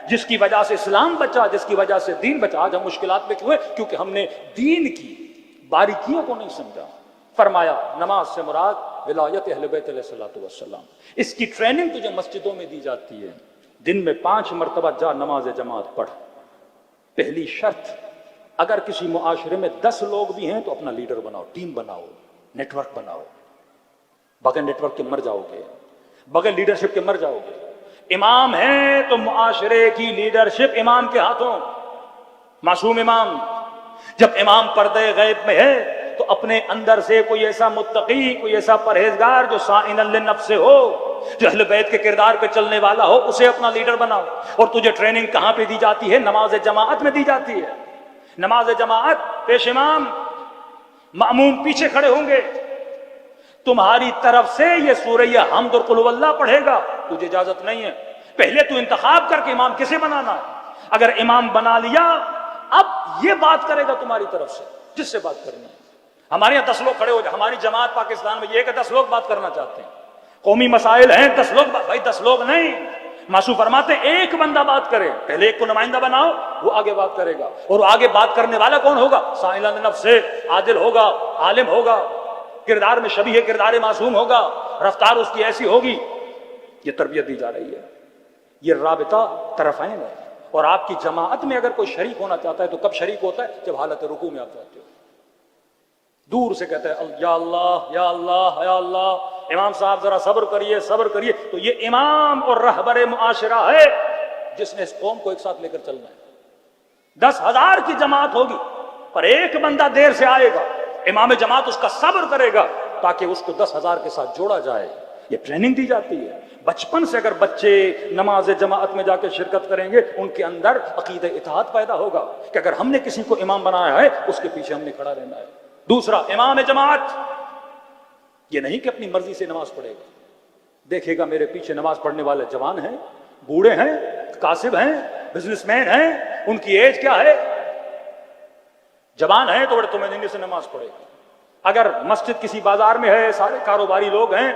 جس کی وجہ سے اسلام بچا، جس کی وجہ سے دین بچا۔ آج ہم مشکلات میں کیوں ہیں؟ کیونکہ ہم نے دین کی باریکیوں کو نہیں سمجھا۔ فرمایا نماز سے مراد ولایت اہل بیت علیہ الصلوۃ والسلام، اس کی ٹریننگ تجھے مسجدوں میں دی جاتی ہے۔ دن میں 5 مرتبہ جا نماز جماعت پڑھ۔ پہلی شرط، اگر کسی معاشرے میں 10 لوگ بھی ہیں تو اپنا لیڈر بناؤ، ٹیم بناؤ، نیٹ ورک بناؤ۔ بغیر نیٹ ورک کے مر جاؤ گے، بغیر لیڈرشپ کے مر جاؤ گے۔ امام ہے تو معاشرے کی لیڈرشپ امام کے ہاتھوں، معصوم امام۔ جب امام پردے غیب میں ہے تو اپنے اندر سے کوئی ایسا متقی، کوئی ایسا پرہیزگار جو سائن للنفس سے ہو، جو اہل بیت کے کردار پہ چلنے والا ہو، اسے اپنا لیڈر بناؤ۔ اور تجھے ٹریننگ کہاں پہ دی جاتی ہے؟ نماز جماعت میں دی جاتی ہے۔ نماز جماعت، پیش امام، مأموم پیچھے کھڑے ہوں گے، تمہاری طرف سے یہ سورہ حمد اور قل هو اللہ پڑھے گا، تجھے اجازت نہیں ہے۔ پہلے تو انتخاب کر کے امام کسے بنانا ہے۔ اگر امام بنا لیا، اب یہ بات کرے گا تمہاری طرف سے جس سے بات کرنی ہے۔ ہمارے یہاں 10 لوگ کھڑے ہو جائے، ہماری جماعت پاکستان میں یہ کہ 10 لوگ بات کرنا چاہتے ہیں، قومی مسائل ہیں، 10 لوگ بھائی 10 لوگ نہیں۔ معصوم فرماتے ایک بندہ بات کرے، پہلے ایک کو نمائندہ بناؤ، وہ آگے بات کرے گا۔ اور وہ آگے بات کرنے والا کون ہوگا؟ سائل النفس سے، عادل ہوگا، عالم ہوگا، کردار میں شبیہ کردار معصوم ہوگا، رفتار اس کی ایسی ہوگی۔ یہ تربیت دی جا رہی ہے، یہ رابطہ طرفین ہے۔ اور آپ کی جماعت میں اگر کوئی شریک ہونا چاہتا ہے تو کب شریک ہوتا ہے؟ جب حالت رکوع میں آپ جاتے ہو، دور سے کہتا ہے یا اللہ یا اللہ یا اللہ، امام صاحب ذرا صبر کریے صبر کریے، تو یہ امام اور رہبر معاشرہ ہے جس نے اس قوم کو ایک ساتھ لے کر چلنا ہے۔ 10,000 کی جماعت ہوگی پر ایک بندہ دیر سے آئے گا، امام جماعت اس کا صبر کرے گا تاکہ اس کو 10,000 کے ساتھ جوڑا جائے۔ یہ ٹریننگ دی جاتی ہے بچپن سے۔ اگر بچے نماز جماعت میں جا کے شرکت کریں گے، ان کے اندر عقیدہ اتحاد پیدا ہوگا کہ اگر ہم نے کسی کو امام بنایا ہے، اس کے پیچھے ہم نے کھڑا رہنا ہے۔ دوسرا، امام جماعت یہ نہیں کہ اپنی مرضی سے نماز پڑھے گا، دیکھے گا میرے پیچھے نماز پڑھنے والے جوان ہیں، بوڑھے ہیں، کاسب ہیں، بزنس مین ہیں، ان کی ایج کیا ہے، جوان ہیں تو بڑے طمأنینے سے نماز پڑھے گا۔ اگر مسجد کسی بازار میں ہے، سارے کاروباری لوگ ہیں،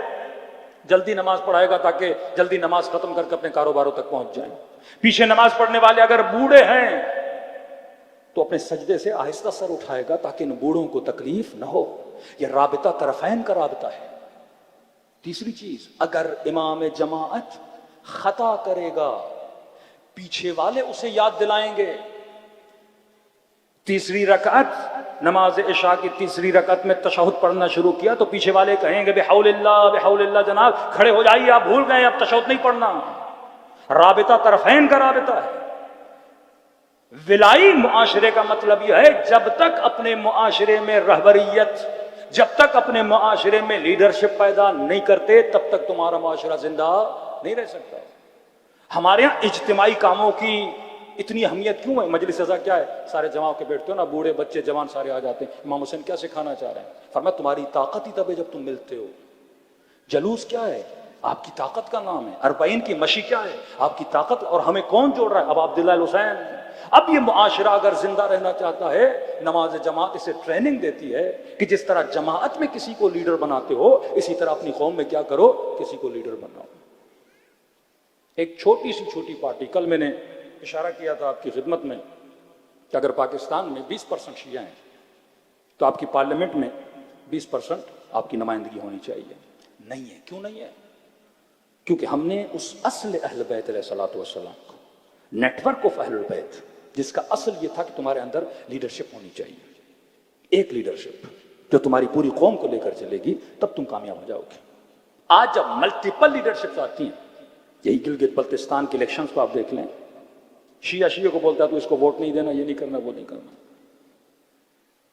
جلدی نماز پڑھائے گا تاکہ جلدی نماز ختم کر کے اپنے کاروباروں تک پہنچ جائیں۔ پیچھے نماز پڑھنے والے اگر بوڑھے ہیں تو اپنے سجدے سے آہستہ سر اٹھائے گا تاکہ ان بوڑھوں کو تکلیف نہ ہو۔ یہ رابطہ طرفین کا رابطہ ہے۔ تیسری چیز، اگر امام جماعت خطا کرے گا، پیچھے والے اسے یاد دلائیں گے۔ تیسری رکعت، نماز عشاء کی تیسری رکعت میں تشہد پڑھنا شروع کیا تو پیچھے والے کہیں گے بحول اللہ جناب کھڑے ہو جائیے، آپ بھول گئے، اب تشہد نہیں پڑھنا۔ رابطہ طرفین کا رابطہ ہے۔ ولائی معاشرے کا مطلب یہ ہے جب تک اپنے معاشرے میں رہبریت، جب تک اپنے معاشرے میں لیڈرشپ پیدا نہیں کرتے تب تک تمہارا معاشرہ زندہ نہیں رہ سکتا۔ ہمارے یہاں اجتماعی کاموں کی اتنی اہمیت کیوں ہے؟ مجلس ازا کیا ہے؟ سارے جمع کے بیٹھتے ہو نا، بوڑھے بچے جوان سارے آ جاتے ہیں۔ امام حسین کیا سکھانا چاہ رہے ہیں؟ فرمایا تمہاری طاقت ہی تب ہے جب تم ملتے ہو۔ جلوس کیا ہے؟ آپ کی طاقت کا نام ہے۔ 40 کی مشی کیا ہے؟ آپ کی طاقت۔ اور ہمیں کون جوڑ رہا ہے؟ اب عبداللہ الحسین۔ اب یہ معاشرہ اگر زندہ رہنا چاہتا ہے، نماز جماعت اسے ٹریننگ دیتی ہے کہ جس طرح جماعت میں کسی کو لیڈر بناتے ہو، اسی طرح اپنی قوم میں کیا کرو، کسی کو لیڈر بناؤ۔ ایک چھوٹی سی پارٹی، کل میں نے اشارہ کیا تھا آپ کی خدمت میں کہ اگر پاکستان میں 20% شیعہ ہیں تو آپ کی پارلیمنٹ میں 20% آپ کی نمائندگی ہونی چاہیے۔ نہیں ہے. کیوں نہیں ہے؟ کیونکہ ہم نے اس اصل اہل بیت علیہ الصلوۃ والسلام کو، نیٹ ورک آف اہل البیت، جس کا اصل یہ تھا کہ تمہارے اندر لیڈرشپ ہونی چاہیے، ایک لیڈرشپ جو تمہاری پوری قوم کو لے کر چلے گی، تب تم کامیاب ہو جاؤ گے. آج جب ملٹیپل لیڈرشپس آتی ہیں، یہی گلگت بلتستان کے الیکشنز کو آپ دیکھ لیں، شیعہ کو بولتا ہے تو اس کو ووٹ نہیں دینا، یہ نہیں کرنا، وہ نہیں کرنا.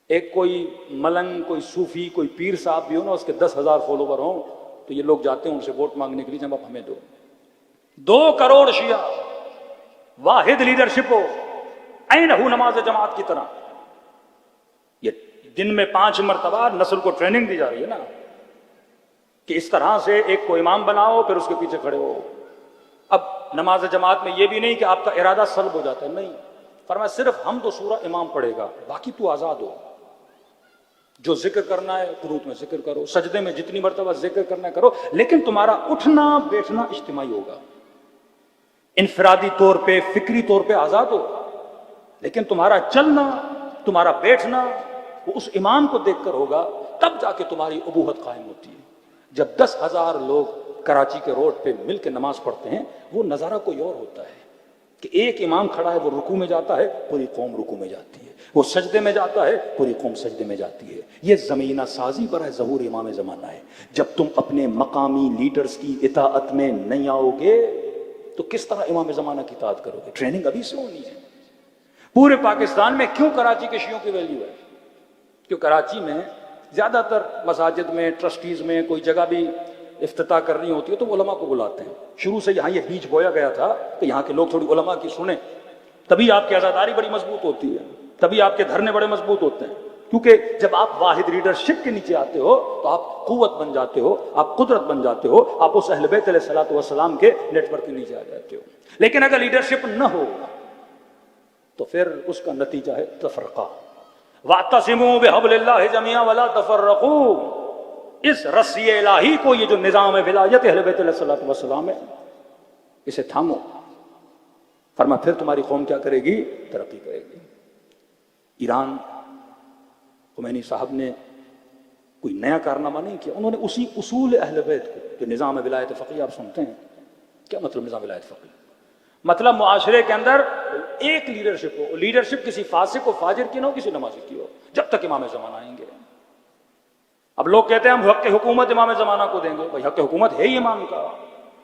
ایک کوئی ملنگ، کوئی صوفی، کوئی پیر صاحب بھی ہو نا، اس کے 10,000 فالوور ہوں تو یہ لوگ جاتے ہیں ان سے ووٹ مانگنے کے لیے، جب آپ ہمیں دو. 2 کروڑ شیعہ، واحد لیڈرشپ ہو، عین ہو نماز جماعت کی طرح. یہ دن میں 5 مرتبہ نسل کو ٹریننگ دی جا رہی ہے نا، کہ اس طرح سے ایک کو امام بناؤ، پھر اس کے پیچھے کھڑے ہو. اب نماز جماعت میں یہ بھی نہیں کہ آپ کا ارادہ سلب ہو جاتا ہے، نہیں. فرمایا صرف حمد و سورہ امام پڑھے گا، باقی تو آزاد ہو. جو ذکر کرنا ہے قنوت میں ذکر کرو، سجدے میں جتنی مرتبہ ذکر کرنا ہے کرو، لیکن تمہارا اٹھنا بیٹھنا اجتماعی ہوگا. انفرادی طور پہ، فکری طور پہ آزاد ہو، لیکن تمہارا چلنا، تمہارا بیٹھنا وہ اس امام کو دیکھ کر ہوگا. تب جا کے تمہاری ابوت قائم ہوتی ہے. جب 10,000 لوگ کراچی کے روڈ پہ مل کے نماز پڑھتے ہیں، وہ نظارہ کوئی اور ہوتا ہے کہ ایک امام کھڑا ہے، وہ رکوع میں جاتا ہے، پوری قوم رکوع میں جاتی ہے. وہ سجدے میں جاتا ہے، پوری قوم سجدے میں جاتی ہے. یہ زمینہ سازی برائے ظہور امام زمانہ ہے. جب تم اپنے مقامی لیڈرز کی اطاعت میں نہیں آؤ گے تو کس طرح امام زمانہ کی اطاعت کرو گے؟ ٹریننگ ابھی سے ہونی ہے. پورے پاکستان میں کیوں کراچی کے شیعوں کی ویلیو ہے؟ کیوں کراچی میں زیادہ تر مساجد میں، ٹرسٹیز میں کوئی جگہ بھی افتتاح کرنی ہوتی ہے تو وہ علماء کو بلاتے ہیں. شروع سے یہاں یہ بیج بویا گیا تھا کہ یہاں کے لوگ تھوڑی علماء کی سنیں، تبھی آپ کی عزاداری بڑی مضبوط ہوتی ہے، تبھی آپ کے دھرنے بڑے مضبوط ہوتے ہیں. کیونکہ جب آپ واحد لیڈرشپ کے نیچے آتے ہو تو آپ قوت بن جاتے ہو، آپ قدرت بن جاتے ہو، آپ اس اہل بیت علیہ الصلوۃ والسلام کے نیٹ ورک کے نیچے آ جاتے ہو. لیکن اگر لیڈرشپ نہ ہو تو پھر اس کا نتیجہ ہے تفرقہ. وَاعْتَصِمُوا بِحَبْلِ اللَّهِ جَمِيعًا وَلَا تَفَرَّقُوا. اس رسی الہی کو، یہ جو نظام ولایت اہل بیت علیہ الصلوۃ والسلام ہے، اسے تھامو. فرمایا پھر تمہاری قوم کیا کرے گی؟ ترقی کرے گی. ایران، خمینی صاحب نے کوئی نیا کارنامہ نہیں کیا، انہوں نے اسی اصول اہل بیت کو، جو نظام ولایت فقیہ آپ سنتے ہیں. کیا مطلب نظام ولایت فقیہ؟ مطلب معاشرے کے اندر ایک لیڈرشپ ہو. لیڈرشپ کسی فاسق و فاجر کی نہ ہو، کسی نمازی کی ہو، جب تک امام زمانہ آئیں گے. اب لوگ کہتے ہیں ہم حق حکومت امام زمانہ کو دیں گے. بھائی حق حکومت ہے ہی امام کا.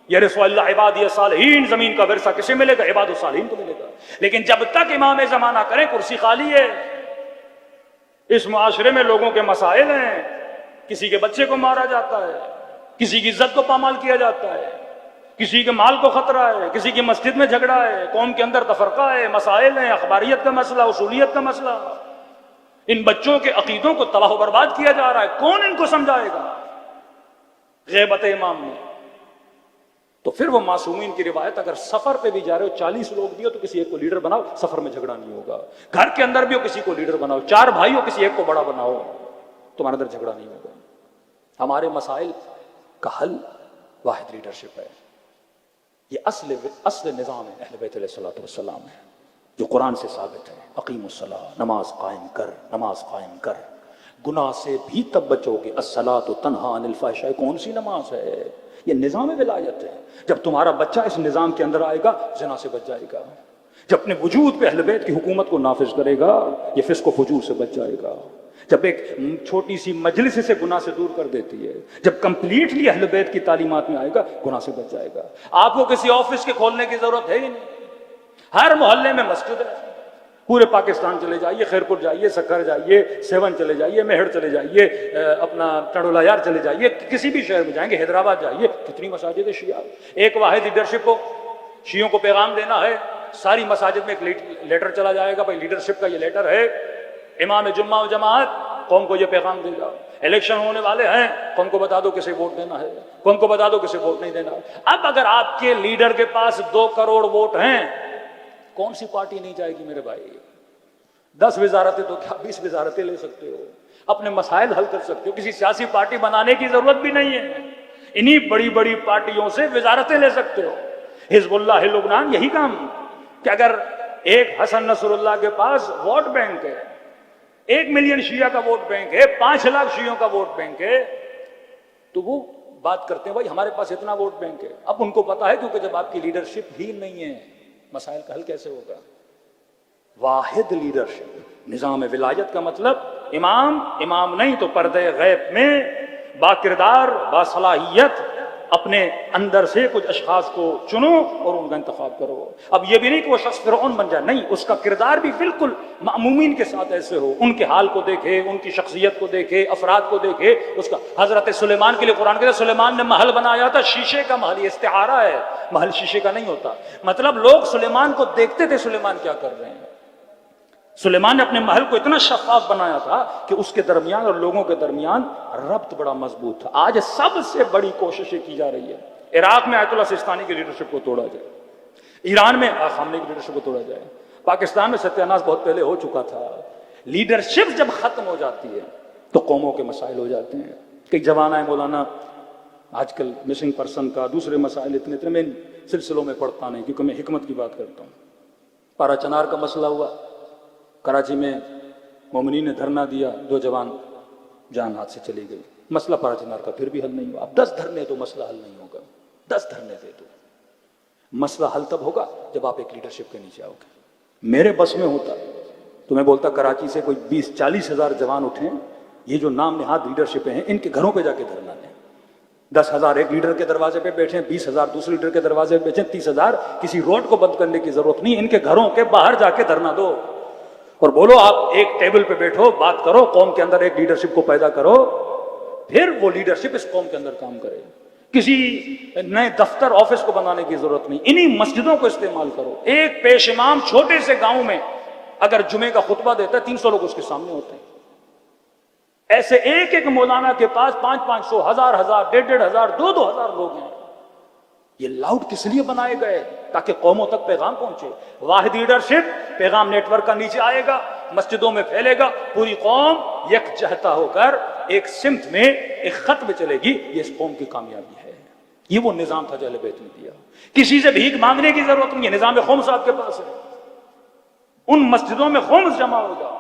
یرث اللہ عبادی الصالحین، زمین کا ورثہ کسے ملے گا؟ عباد الصالحین کو ملے گا. لیکن جب تک امام زمانہ کریں، کرسی خالی ہے. اس معاشرے میں لوگوں کے مسائل ہیں، کسی کے بچے کو مارا جاتا ہے، کسی کی عزت کو پامال کیا جاتا ہے، کسی کے مال کو خطرہ ہے، کسی کی مسجد میں جھگڑا ہے، قوم کے اندر تفرقہ ہے، مسائل ہیں، اخباریت کا مسئلہ، اصولیت کا مسئلہ. ان بچوں کے عقیدوں کو تباہ و برباد کیا جا رہا ہے. کون ان کو سمجھائے گا؟ غیبت امام میں. تو پھر وہ معصومین کی روایت، اگر سفر پہ بھی جا رہے ہو، 40 لوگ بھی ہو تو کسی ایک کو لیڈر بناؤ، سفر میں جھگڑا نہیں ہوگا. گھر کے اندر بھی ہو کسی کو لیڈر بناؤ، 4 بھائی ہو کسی ایک کو بڑا بناؤ، تمہارے اندر جھگڑا نہیں ہوگا. ہمارے مسائل کا حل واحد لیڈرشپ ہے. یہ اصل نظام ہے اہل بیت علیہ الصلوۃ والسلام ہے، جو قرآن سے ثابت ہے. اقیم الصلاۃ، نماز قائم کر، نماز قائم کر، گناہ سے بھی تب بچو گے. الصلاۃ تنہی عن الفحشاء. کون سی نماز ہے؟ یہ نظام ولایت ہے. جب تمہارا بچہ اس نظام کے اندر آئے گا، زنا سے بچ جائے گا. جب اپنے وجود پہ اہل بیت کی حکومت کو نافذ کرے گا، یہ فسق و فجور سے بچ جائے گا. جب ایک چھوٹی سی مجلس سے گناہ سے دور کر دیتی ہے، جب کمپلیٹلی اہل بیت کی تعلیمات میں آئے گا، گناہ سے بچ جائے گا. آپ کو کسی آفس کے کھولنے کی ضرورت ہے ہی نہیں. ہر محلے میں مسجد ہے. پورے پاکستان چلے جائیے، خیرپور جائیے، سکھر جائیے، سیون چلے جائیے، میہر چلے جائیے، اپنا ٹنڈولا یار چلے جائیے، کسی بھی شہر میں جائیں گے، حیدرآباد جائیے، کتنی مساجد ہے شیعہ. ایک واحد لیڈرشپ کو شیعوں کو پیغام دینا ہے، ساری مساجد میں ایک لیٹر چلا جائے گا. بھائی لیڈرشپ کا یہ لیٹر ہے، امام جمعہ و جماعت قوم کو یہ پیغام دے گا. الیکشن ہونے والے ہیں، قوم کو بتا دو کسے ووٹ دینا ہے، قوم کو بتا دو کسے ووٹ نہیں دینا. اب اگر آپ کے لیڈر کے پاس 2 کروڑ ووٹ ہیں، کون سی پارٹی نہیں جائے گی میرے بھائی؟ 10 وزارتیں تو کیا 20 وزارتیں لے سکتے ہو، اپنے مسائل حل کر سکتے ہو. کسی سیاسی پارٹی بنانے کی ضرورت بھی نہیں ہے. انہی بڑی بڑی پارٹیوں سے وزارتیں لے سکتے ہو. حزب اللہ لبنان یہی کام کہ اگر ایک حسن نصر اللہ کے پاس ووٹ بینک ہے، 1 ملین شیعہ کا ووٹ بینک ہے، 5 لاکھ شیعوں کا ووٹ بینک ہے، تو وہ بات کرتے ہیں بھائی ہمارے پاس اتنا ووٹ بینک ہے. اب ان کو پتا ہے کیونکہ جب آپ کی لیڈرشپ ہی نہیں ہے مسائل کا حل کیسے ہوگا؟ واحد لیڈرشپ. نظام ولایت کا مطلب امام نہیں تو پردے غیب میں با کردار با صلاحیت اپنے اندر سے کچھ اشخاص کو چنو اور ان کا انتخاب کرو. اب یہ بھی نہیں کہ وہ شخص فرعون بن جائے، نہیں، اس کا کردار بھی بالکل معمومین کے ساتھ ایسے ہو، ان کے حال کو دیکھے، ان کی شخصیت کو دیکھے، افراد کو دیکھے. اس کا حضرت سلیمان کے لیے قرآن کہتا ہے سلیمان نے محل بنایا تھا شیشے کا محل. یہ استعارہ ہے، محل شیشے کا نہیں ہوتا. مطلب لوگ سلیمان کو دیکھتے تھے سلیمان کیا کر رہے ہیں. سلیمان نے اپنے محل کو اتنا شفاف بنایا تھا کہ اس کے درمیان اور لوگوں کے درمیان ربط بڑا مضبوط تھا. آج سب سے بڑی کوششیں کی جا رہی ہے عراق میں آیت اللہ سستانی کی لیڈرشپ کو توڑا جائے، ایران میں خامنئی کی لیڈرشپ کو توڑا جائے، پاکستان میں ستیہ ناش بہت پہلے ہو چکا تھا. لیڈرشپ جب ختم ہو جاتی ہے تو قوموں کے مسائل ہو جاتے ہیں. کہ زمانہ ہے مولانا آج کل مسنگ پرسن کا دوسرے مسائل اتنے میں ان سلسلوں میں پڑھتا نہیں کیونکہ میں حکمت کی بات کرتا ہوں. پارا چنار کا مسئلہ ہوا، کراچی میں مومنین نے دھرنا دیا، 2 جوان جان ہاتھ سے چلی گئی. مسئلہ پارا چنار کا پھر بھی حل نہیں ہوا. اب 10 دھرنے تو مسئلہ حل نہیں ہوگا. 10 دھرنے دے دو، مسئلہ حل تب ہوگا جب آپ ایک لیڈرشپ کے نیچے آؤ گے. میرے بس میں ہوتا تو میں بولتا کراچی سے کوئی 20-40 ہزار جوان اٹھیں، یہ جو نام نہاد لیڈرشپ ہیں ان کے گھروں پہ جا کے دھرنا دیں. 10,000 ایک لیڈر کے دروازے پہ بیٹھیں، 20,000 دوسرے لیڈر کے دروازے پہ بیٹھیں، 30,000. کسی روڈ کو بند کرنے کی ضرورت نہیں، ان کے گھروں کے باہر جا کے دھرنا دو اور بولو آپ ایک ٹیبل پہ بیٹھو، بات کرو، قوم کے اندر ایک لیڈرشپ کو پیدا کرو، پھر وہ لیڈرشپ اس قوم کے اندر کام کرے. کسی نئے دفتر آفس کو بنانے کی ضرورت نہیں، انہی مسجدوں کو استعمال کرو. ایک پیش امام چھوٹے سے گاؤں میں اگر جمعے کا خطبہ دیتا ہے 300 لوگ اس کے سامنے ہوتے ہیں. ایسے ایک مولانا کے پاس 500 1,000 1,500 2,000 لوگ ہیں. یہ لاؤڈ کس لیے بنائے گئے؟ تاکہ قوموں تک پیغام پہنچے. واحد لیڈرشپ، پیغام نیٹ ورک کا نیچے آئے گا، مسجدوں میں پھیلے گا، پوری قوم یکجہتا ہو کر ایک سمت میں ایک خط میں چلے گی. یہ اس قوم کی کامیابی ہے. یہ وہ نظام تھا جو اہل بیت نے دیا. کسی سے بھیک مانگنے کی ضرورت نہیں ہے. نظام خمس آپ کے پاس ہے. ان مسجدوں میں خمس جمع ہوگا،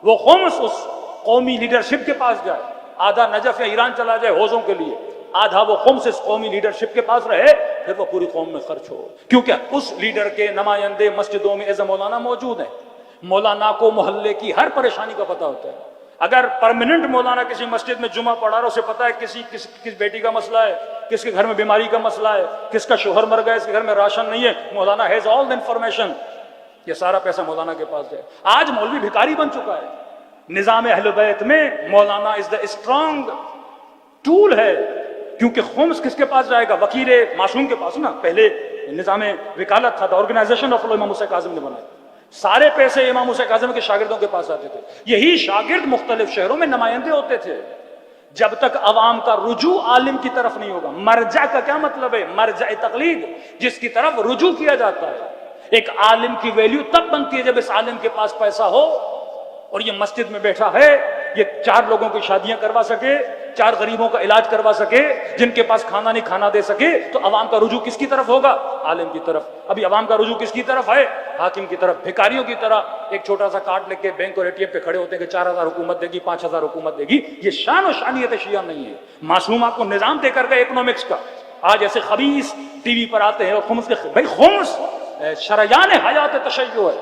وہ خمس اس قومی لیڈرشپ کے پاس جائے. آدھا نجف یا ایران چلا جائے حوضوں کے لیے، آدھا وہ خمس اس قومی لیڈرشپ کے پاس رہے، پھر وہ پوری قوم میں خرچ ہو. کیونکہ اس لیڈر کے نمائندے مسجدوں میں ایز اے مولانا موجود ہیں. مولانا کو محلے کی ہر پریشانی کا پتہ ہوتا ہے. اگر پرماننٹ مولانا کسی مسجد میں جمعہ پڑھا رہا اسے پتا ہے کس بیٹی کا مسئلہ ہے، کس کے گھر میں بیماری کا مسئلہ ہے، کس کا شوہر مر گیا، اس کے گھر میں راشن نہیں ہے. مولانا ہیز آل دی انفارمیشن. یہ سارا پیسہ مولانا کے پاس ہے. آج مولوی بھکاری بن چکا ہے. نظام اہل بیت میں مولانا از دا اسٹرانگ ٹول ہے. کیونکہ خمس کس کے پاس جائے گا؟ وکیل معصوم کے پاس نا. پہلے نظام وکالت تھا، آرگنائزیشن آف امام موسیٰ کاظم نے بنایا. سارے پیسے امام موسیٰ کاظم کے شاگردوں کے پاس آتے تھے. یہی شاگرد مختلف شہروں میں نمائندے ہوتے تھے. جب تک عوام کا رجوع عالم کی طرف نہیں ہوگا. مرجع کا کیا مطلب ہے؟ مرجع تقلید، جس کی طرف رجوع کیا جاتا ہے. ایک عالم کی ویلیو تب بنتی ہے جب اس عالم کے پاس پیسہ ہو اور یہ مسجد میں بیٹھا ہے، یہ 4 لوگوں کی شادیاں کروا سکے، 4 غریبوں کا علاج کروا سکے، جن کے پاس کھانا نہیں کھانا دے سکے. تو عوام کا رجوع کس کی طرف ہوگا؟ عالم کی طرف. ابھی عوام کا رجوع کس کی طرف ہے؟ حاکم کی طرف. بھکاریوں کی طرح ایک چھوٹا سا کارڈ لے کے بینک اور ATM پہ کھڑے ہوتے ہیں کہ 4,000 حکومت دے گی، 5,000 حکومت دے گی. یہ شان و شانیت شیعہ نہیں ہے. معصوم آپ کو نظام دے کر گئے اکنامکس کا. آج ایسے خبیث ٹی وی پر آتے ہیں اور خمس کے بھائی خمس شریان حیات تشیع ہے.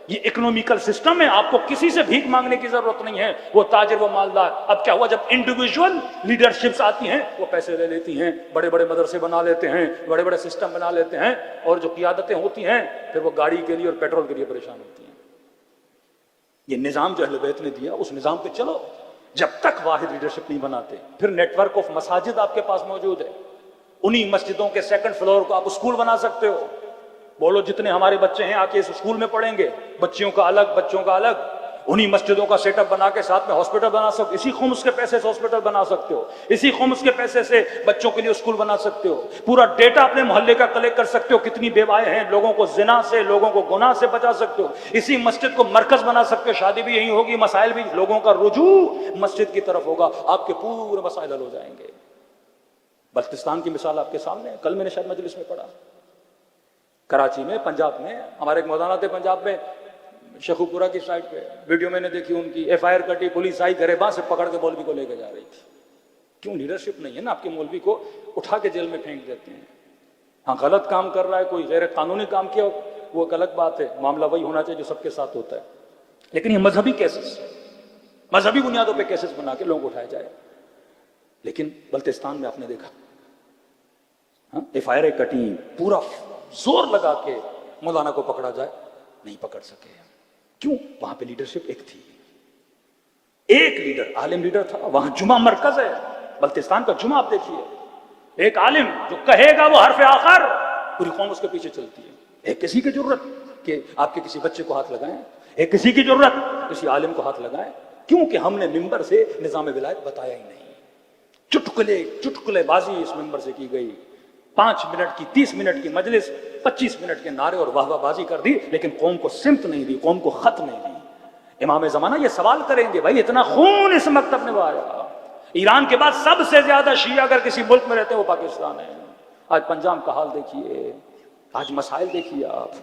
یہ اکنومیکل سسٹم ہے. آپ کو کسی سے بھیک مانگنے کی ضرورت نہیں ہے. وہ تاجر، وہ مالدار. اب کیا ہوا؟ جب انڈیویجول لیڈرشپس آتی ہیں وہ پیسے لے لیتی ہیں، بڑے بڑے مدرسے بنا لیتے ہیں، بڑے بڑے سسٹم بنا لیتے ہیں، اور جو قیادتیں ہوتی ہیں پھر وہ گاڑی کے لیے اور پیٹرول کے لیے پریشان ہوتی ہیں. یہ نظام جو اہل بیت نے دیا اس نظام پہ چلو. جب تک واحد لیڈرشپ نہیں بناتے، پھر نیٹ ورک آف مساجد آپ کے پاس موجود ہے. انہی مسجدوں کے 2nd فلور کو آپ اسکول بنا سکتے ہو. بولو جتنے ہمارے بچے ہیں آ کے اس اسکول میں پڑھیں گے، بچیوں کا الگ، بچوں کا الگ. انہی مسجدوں کا سیٹ اپ بنا کے ساتھ میں ہاسپٹل بنا سکتے. اسی خمس کے پیسے سے ہاسپٹل بنا سکتے ہو. اسی خمس کے پیسے سے بچوں کے لیے اسکول بنا سکتے ہو. پورا ڈیٹا اپنے محلے کا کلیکٹ کر سکتے ہو، کتنی بیوائیں ہیں، لوگوں کو زنا سے، لوگوں کو گناہ سے بچا سکتے ہو. اسی مسجد کو مرکز بنا سکتے ہو. شادی بھی یہی ہوگی، مسائل بھی. لوگوں کا رجوع مسجد کی طرف ہوگا، آپ کے پورے مسائل حل ہو جائیں گے. بلتستان کی مثال آپ کے سامنے ہے. کل میں نے شاید مجلس میں پڑھا، کراچی میں، پنجاب میں. ہمارے ایک مولانا تھے پنجاب میں، شیخو پورہ کی سائٹ پہ. ویڈیو میں نے دیکھی ان کی. FIR کٹی، پولیس آئی، گریباں سے پکڑ کے مولوی کو لے کے جا رہی تھی. کیوں لیڈرشپ نہیں ہے نا؟ آپ کے مولوی کو اٹھا کے جیل میں پھینک دیتے ہیں. ہاں غلط کام کر رہا ہے، کوئی غیر قانونی کام کیا وہ ایک الگ بات ہے، معاملہ وہی ہونا چاہیے جو سب کے ساتھ ہوتا ہے. لیکن یہ مذہبی کیسز، مذہبی بنیادوں پہ کیسز بنا کے لوگوں کو اٹھایا جائے. لیکن بلتستان میں آپ نے دیکھا ایف آئی آر کٹی، پورا زور لگا کے مولانا کو پکڑا جائے، نہیں پکڑ سکے. کیوں؟ وہاں پہ لیڈرشپ ایک تھی، ایک لیڈر، عالم لیڈر تھا. وہاں جمعہ مرکز ہے، بلتستان کا جمعہ آپ دیکھیے، ایک عالم جو کہے گا وہ حرف آخر، پوری قوم اس کے پیچھے چلتی ہے. ایک کسی کی ضرورت کہ آپ کے کسی بچے کو ہاتھ لگائیں، ایک کسی کی ضرورت کسی عالم کو ہاتھ لگائیں. کیونکہ ہم نے ممبر سے نظام ولایت بتایا ہی نہیں. چٹکلے بازی اس ممبر سے کی گئی. 5 منٹ کی 30 منٹ کی مجلس، 25 منٹ کے نعرے اور واہ واہ بازی کر دی، لیکن قوم کو سمت نہیں دی، قوم کو خط نہیں دی. امام زمانہ یہ سوال کریں گے، بھائی اتنا خون اس مکتب نے بہایا. ایران کے بعد سب سے زیادہ شیعہ اگر کسی ملک میں رہتے ہیں وہ پاکستان ہے. آج پنجاب کا حال دیکھیے، آج مسائل دیکھیے آپ،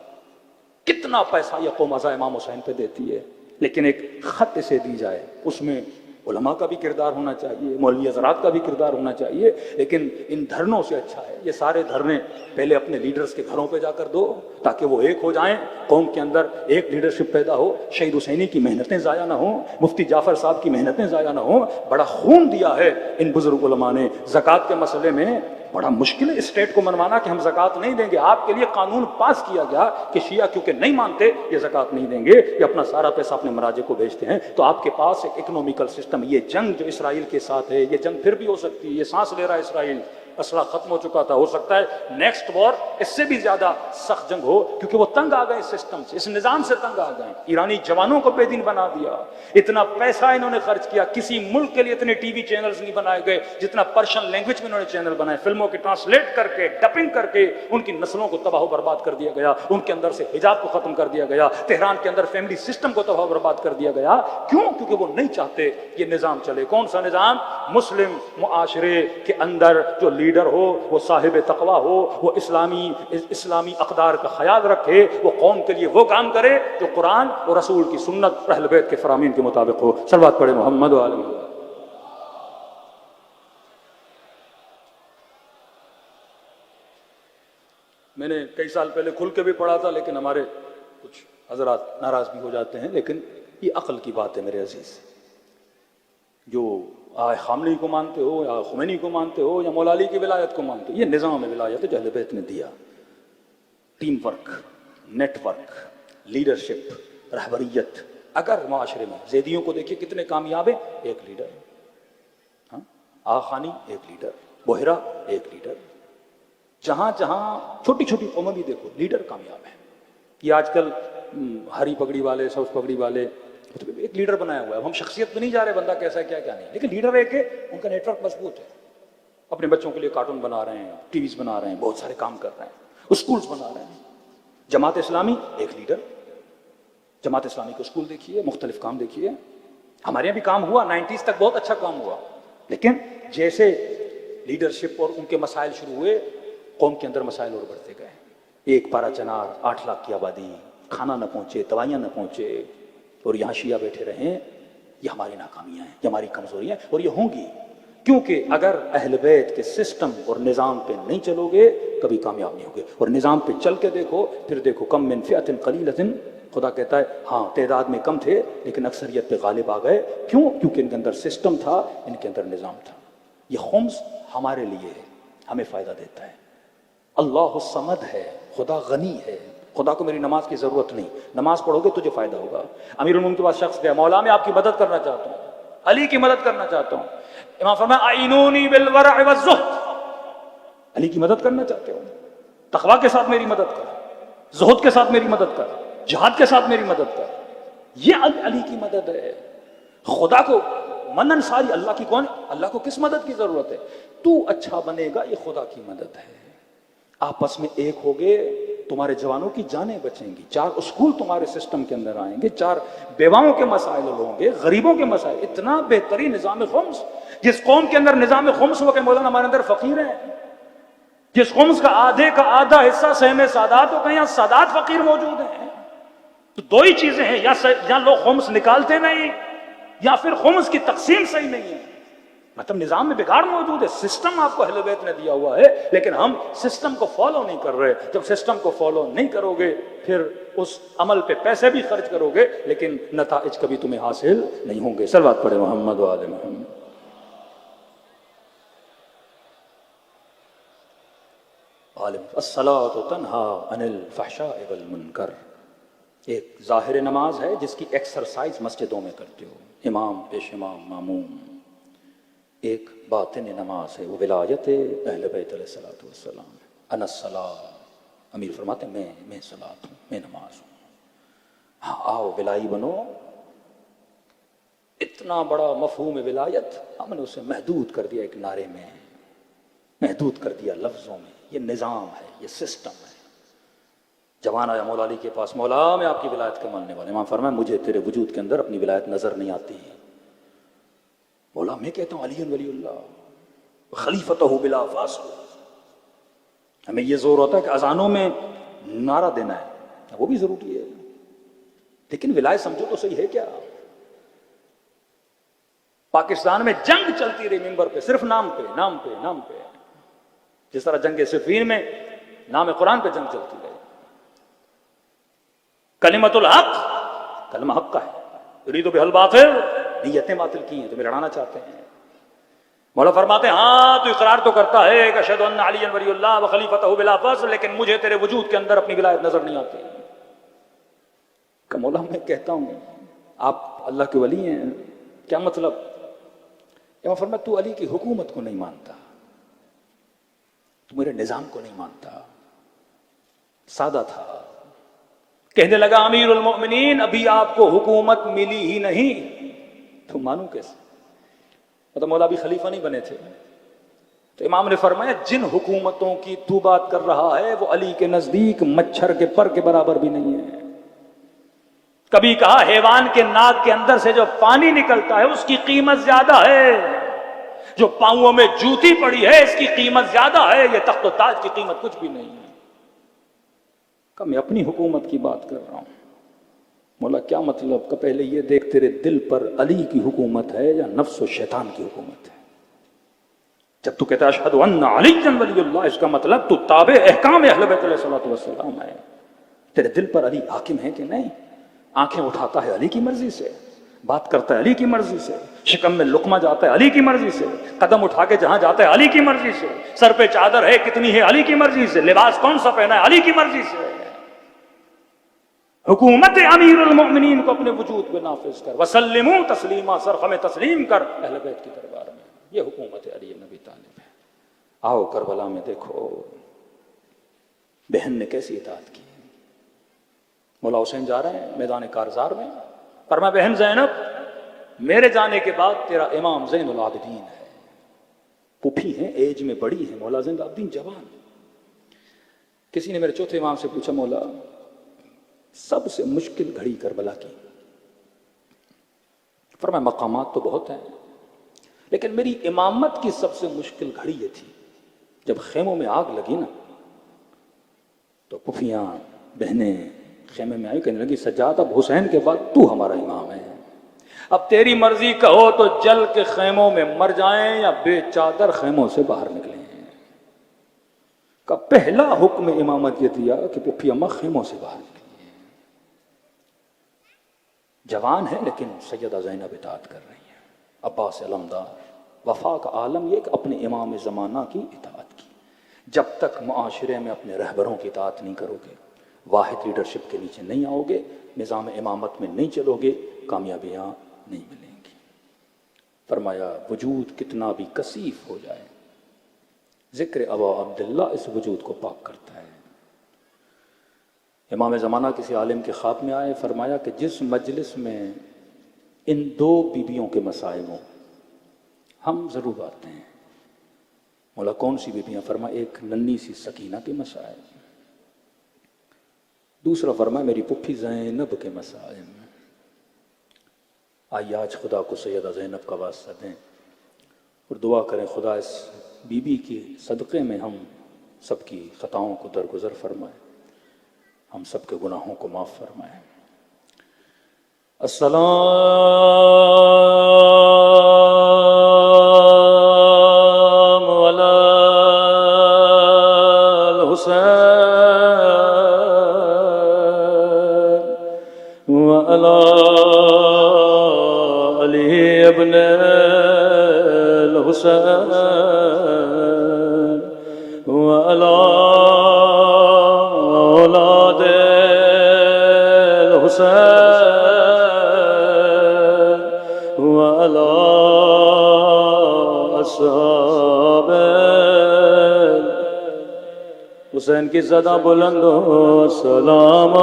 کتنا پیسہ یہ قوم ازا امام حسین پہ دیتی ہے. لیکن ایک خط اسے دی جائے، اس میں علماء کا بھی کردار ہونا چاہیے، مولوی حضرات کا بھی کردار ہونا چاہیے. لیکن ان دھرنوں سے اچھا ہے یہ سارے دھرنے پہلے اپنے لیڈرز کے گھروں پہ جا کر دو، تاکہ وہ ایک ہو جائیں، قوم کے اندر ایک لیڈرشپ پیدا ہو. شہید حسینی کی محنتیں ضائع نہ ہوں، مفتی جعفر صاحب کی محنتیں ضائع نہ ہوں. بڑا خون دیا ہے ان بزرگ علماء نے. زکوٰۃ کے مسئلے میں بڑا مشکل ہے اسٹیٹ کو منوانا کہ ہم زکوٰۃ نہیں دیں گے. آپ کے لیے قانون پاس کیا گیا کہ شیعہ کیونکہ نہیں مانتے یہ زکوٰۃ نہیں دیں گے، یہ اپنا سارا پیسہ اپنے مراجع کو بھیجتے ہیں. تو آپ کے پاس ایک اکنومیکل سسٹم، یہ جنگ جو اسرائیل کے ساتھ ہے، یہ جنگ پھر بھی ہو سکتی ہے. یہ سانس لے رہا ہے اسرائیل، اسلحہ ختم ہو چکا تھا، ہو سکتا ہے نیکسٹ وار اس سے بھی زیادہ سخت جنگ ہو، کیونکہ وہ تنگ آ گئے اس سسٹم سے، اس نظام سے تنگ آ گئے. ایرانی جوانوں کو بے دین بنا دیا. اتنا پیسہ انہوں نے خرچ کیا، کسی ملک کے لیے اتنے ٹی وی چینلز نہیں بنائے گئے جتنا پرشین لینگویج میں انہوں نے چینل بنائے. فلموں کی ٹرانسلیٹ کر کے، ڈبنگ کر کے ان کی نسلوں کو تباہ و برباد کر دیا گیا. ان کے اندر سے حجاب کو ختم کر دیا گیا. تہران کے اندر فیملی سسٹم کو تباہ و برباد کر دیا گیا. کیوں؟ کیونکہ وہ نہیں چاہتے یہ نظام چلے. کون سا نظام؟ مسلم معاشرے کے اندر جو لیڈر ہو وہ صاحب تقوی ہو، وہ اسلامی اقدار کا خیال رکھے، وہ قوم کے لیے وہ کام کرے جو قرآن اور رسول کی سنت اور اہل بیت کے فرامین کے مطابق ہو. صلوات پڑھے محمد و علیہ. میں نے کئی سال پہلے کھل کے بھی پڑھا تھا، لیکن ہمارے کچھ حضرات ناراض بھی ہو جاتے ہیں. لیکن یہ عقل کی بات ہے میرے عزیز. جو خامنئی کو مانتے ہو یا خمینی کو مانتے ہو یا مولا علی کی ولایت کو مانتے ہو، یہ نظام ولایت جو اہل بیت نے دیا. Teamwork, network, leadership, رہبریت. اگر معاشرے میں زیدیوں کو دیکھیے کتنے کامیاب ہیں، ایک لیڈر. آغا خانی ایک لیڈر، بحیرہ ایک لیڈر. جہاں جہاں چھوٹی چھوٹی قومیں بھی دیکھو لیڈر کامیاب ہیں. یہ آج کل ہری پگڑی والے، سبز پگڑی والے ایک لیڈر بنایا ہوا ہے. ہم شخصیت پہ نہیں جا رہے بندہ کیسا ہے کیا کیا نہیں، لیکن لیڈر ایک ہے، ان کا نیٹ ورک مضبوط ہے. اپنے بچوں کے لیے کارٹون بنا رہے ہیں، ٹی ویز بنا رہے ہیں، بہت سارے کام کر رہے ہیں، اسکولز بنا رہے ہیں. جماعت اسلامی ایک لیڈر. جماعت اسلامی کو اسکول دیکھیے، مختلف کام دیکھیے. ہمارے یہاں بھی کام ہوا، 90s تک بہت اچھا کام ہوا. لیکن جیسے لیڈرشپ اور ان کے مسائل شروع ہوئے، قوم کے اندر مسائل اور بڑھتے گئے. ایک پارا چنار، 8 لاکھ کی آبادی، کھانا نہ پہنچے، دوائیاں نہ پہنچے، اور یہاں شیعہ بیٹھے رہیں. یہ ہماری ناکامیاں ہیں، یہ ہماری کمزوریاں ہیں، اور یہ ہوں گی. کیونکہ اگر اہل بیت کے سسٹم اور نظام پہ نہیں چلو گے کبھی کامیاب نہیں ہوگے. اور نظام پہ چل کے دیکھو، پھر دیکھو کم من فئۃ قلیلۃ، خدا کہتا ہے ہاں تعداد میں کم تھے لیکن اکثریت پہ غالب آ گئے. کیوں؟ کیونکہ ان کے اندر سسٹم تھا، ان کے اندر نظام تھا. یہ خمس ہمارے لیے ہے، ہمیں فائدہ دیتا ہے. اللہ الصمد ہے، خدا غنی ہے. خدا کو میری نماز کی ضرورت نہیں، نماز پڑھو گے تجھے فائدہ ہوگا. امیر المومنین کے پاس شخص گیا، مولا میں آپ کی مدد کرنا چاہتا ہوں، علی کی مدد کرنا چاہتا ہوں. امام فرمایا اعینونی بالورع والزہد. علی کی مدد کرنا چاہتے ہو، تقوی کے ساتھ میری مدد کر، زہد کے ساتھ میری مدد کر، جہاد کے ساتھ میری مدد کر. یہ علی کی مدد ہے. خدا کو منن ساری اللہ کی کون؟ اللہ کو کس مدد کی ضرورت ہے؟ تو اچھا بنے گا، یہ خدا کی مدد ہے. آپس میں ایک ہوگے، تمہارے جوانوں کی جانیں بچیں گی. 4 اسکول تمہارے سسٹم کے اندر آئیں گے، 4 بیواؤں کے مسائل ہوں گے، غریبوں کے مسائل. اتنا بہترین نظام خمس. جس قوم کے اندر نظام خمس ہو کہ مولانا ہمارے اندر فقیر ہیں، جس خمس کا آدھے کا آدھا حصہ سہم سادات ہو، کہ یہاں سادات فقیر موجود ہیں. تو 2 ہی چیزیں ہیں، یا لوگ خمس نکالتے نہیں، یا پھر خمس کی تقسیم صحیح نہیں ہے. مطلب نظام میں بگاڑ موجود ہے، سسٹم آپ کو اہل بیت نے دیا ہوا ہے، لیکن ہم سسٹم کو فالو نہیں کر رہے۔ جب سسٹم کو فالو نہیں کرو گے پھر اس عمل پہ پیسے بھی خرچ کرو گے لیکن نتائج کبھی تمہیں حاصل نہیں ہوں گے۔ صلوات پڑھے محمد و آل محمد۔ الصلاۃ تنہا عن الفحشاء والمنکر، ایک ظاہر نماز ہے جس کی ایکسرسائز مسجدوں میں کرتے ہو، امام پیش امام ماموم۔ ایک باطن نماز ہے، وہ ولایت اہل بیت علیہ الصلوۃ والسلام۔ انا الصلاۃ، امیر فرماتے ہیں میں صلاۃ ہوں، میں نماز ہوں۔ ہاں آؤ ولائی بنو۔ اتنا بڑا مفہوم ولایت ہم نے اسے محدود کر دیا ایک نعرے میں، محدود کر دیا لفظوں میں۔ یہ نظام ہے، یہ سسٹم ہے۔ جوان آیا مولا علی کے پاس، مولا میں آپ کی ولایت کا ماننے والا۔ امام فرمایا مجھے تیرے وجود کے اندر اپنی ولایت نظر نہیں آتی ہے۔ مولا میں کہتا ہوں علی ولی اللہ خلیفتہ بلا فاصل۔ ہمیں یہ زور ہوتا ہے کہ اذانوں میں نعرہ دینا ہے، وہ بھی ضروری ہے، لیکن ولایت سمجھو تو صحیح ہے کیا؟ پاکستان میں جنگ چلتی رہی ممبر پہ، صرف نام پہ نام پہ نام پہ، جس طرح جنگ صفین میں نام قرآن پہ جنگ چلتی رہی۔ کلمۃ الحق، کلمہ حق کا ہے، یرید بہ الباطل، نیتیں باطل کی ہیں، تمہیں لڑانا چاہتے ہیں۔ مولا فرماتے ہیں ہاں تو اقرار تو کرتا ہے کہ اشہد ان علی ولی اللہ وخلیفتہ بلا فصل، لیکن مجھے تیرے وجود کے اندر اپنی ولایت نظر نہیں آتی۔ کہ مولا میں کہتا ہوں آپ اللہ کے ولی ہیں، کیا مطلب؟ امام فرمایا تو علی کی حکومت کو نہیں مانتا، تو میرے نظام کو نہیں مانتا۔ سادہ تھا، کہنے لگا امیر المؤمنین ابھی آپ کو حکومت ملی ہی نہیں تو مانوں کیسے؟ مطلب مولا بھی خلیفہ نہیں بنے تھے۔ تو امام نے فرمایا جن حکومتوں کی تو بات کر رہا ہے وہ علی کے نزدیک مچھر کے پر کے برابر بھی نہیں ہے۔ کبھی کہا حیوان کے ناک کے اندر سے جو پانی نکلتا ہے اس کی قیمت زیادہ ہے، جو پاؤں میں جوتی پڑی ہے اس کی قیمت زیادہ ہے، یہ تخت و تاج کی قیمت کچھ بھی نہیں ہے۔ کہ میں اپنی حکومت کی بات کر رہا ہوں۔ مولا کیا مطلب؟ کہ پہلے یہ دیکھ تیرے دل پر علی کی حکومت ہے یا نفس و شیطان کی حکومت ہے؟ جب تو کہتا ہے اشہد ان علی ولی اللہ، اس کا مطلب تو تابع احکام اہل بیت علیہ الصلوۃ والسلام ہے۔ تیرے دل پر علی حاکم ہے کہ نہیں؟ آنکھیں اٹھاتا ہے علی کی مرضی سے، بات کرتا ہے علی کی مرضی سے، شکم میں لقمہ جاتا ہے علی کی مرضی سے، قدم اٹھا کے جہاں جاتا ہے علی کی مرضی سے، سر پہ چادر ہے کتنی ہے علی کی مرضی سے، لباس کون سا پہنا ہے علی کی مرضی سے۔ حکومت امیر المؤمنین کو اپنے وجود پہ نافذ کر، وسلموا تسلیما، سرخم تسلیم کر اہل بیت کی دربار میں۔ یہ حکومت علی بن ابی طالب ہے۔ آؤ کربلا میں دیکھو بہن نے کیسی اطاعت کی۔ مولا حسین جا رہے ہیں میدان کارزار میں، فرمایا بہن زینب میرے جانے کے بعد تیرا امام زین العابدین ہے، پھوپھی ہیں، ایج میں بڑی ہیں، مولا زین العابدین جوان۔ کسی نے میرے چوتھے امام سے پوچھا مولا سب سے مشکل گھڑی کربلا کی؟ فرمایا مقامات تو بہت ہیں لیکن میری امامت کی سب سے مشکل گھڑی یہ تھی جب خیموں میں آگ لگی نا تو پھوپھیاں بہنیں خیمے میں آئی، کہنے لگی سجاد اب حسین کے بعد تو ہمارا امام ہے، اب تیری مرضی کہو تو جل کے خیموں میں مر جائیں یا بے چادر خیموں سے باہر نکلیں۔ کا پہلا حکم امامت یہ دیا کہ پھوپھی اماں خیموں سے باہر نکلیں۔ جوان ہے لیکن سیدہ زینب اطاعت کر رہی ہیں، عباس علمدار، وفا کا عالم یہ کہ اپنے امام زمانہ کی اطاعت کی۔ جب تک معاشرے میں اپنے رہبروں کی اطاعت نہیں کرو گے، واحد لیڈرشپ کے نیچے نہیں آؤ گے، نظام امامت میں نہیں چلو گے، کامیابیاں نہیں ملیں گی۔ فرمایا وجود کتنا بھی کثیف ہو جائے ذکر ابا عبداللہ اس وجود کو پاک کرتا ہے۔ امام زمانہ کسی عالم کے خواب میں آئے، فرمایا کہ جس مجلس میں ان دو بیویوں کے مسائل ہوں ہم ضرور آتے ہیں۔ مولا کون سی بیویاں؟ فرمایا ایک ننھی سی سکینہ کے مسائل، دوسرا فرمایا میری پھوپھی زینب کے مسائل۔ آئیے آج خدا کو سیدہ زینب کا واسطہ دیں اور دعا کریں خدا اس بی بی کے صدقے میں ہم سب کی خطاؤں کو درگزر فرمائے، ہم سب کے گناہوں کو معاف فرمائے۔ السلام حسین کی صدا بلند ہو سلام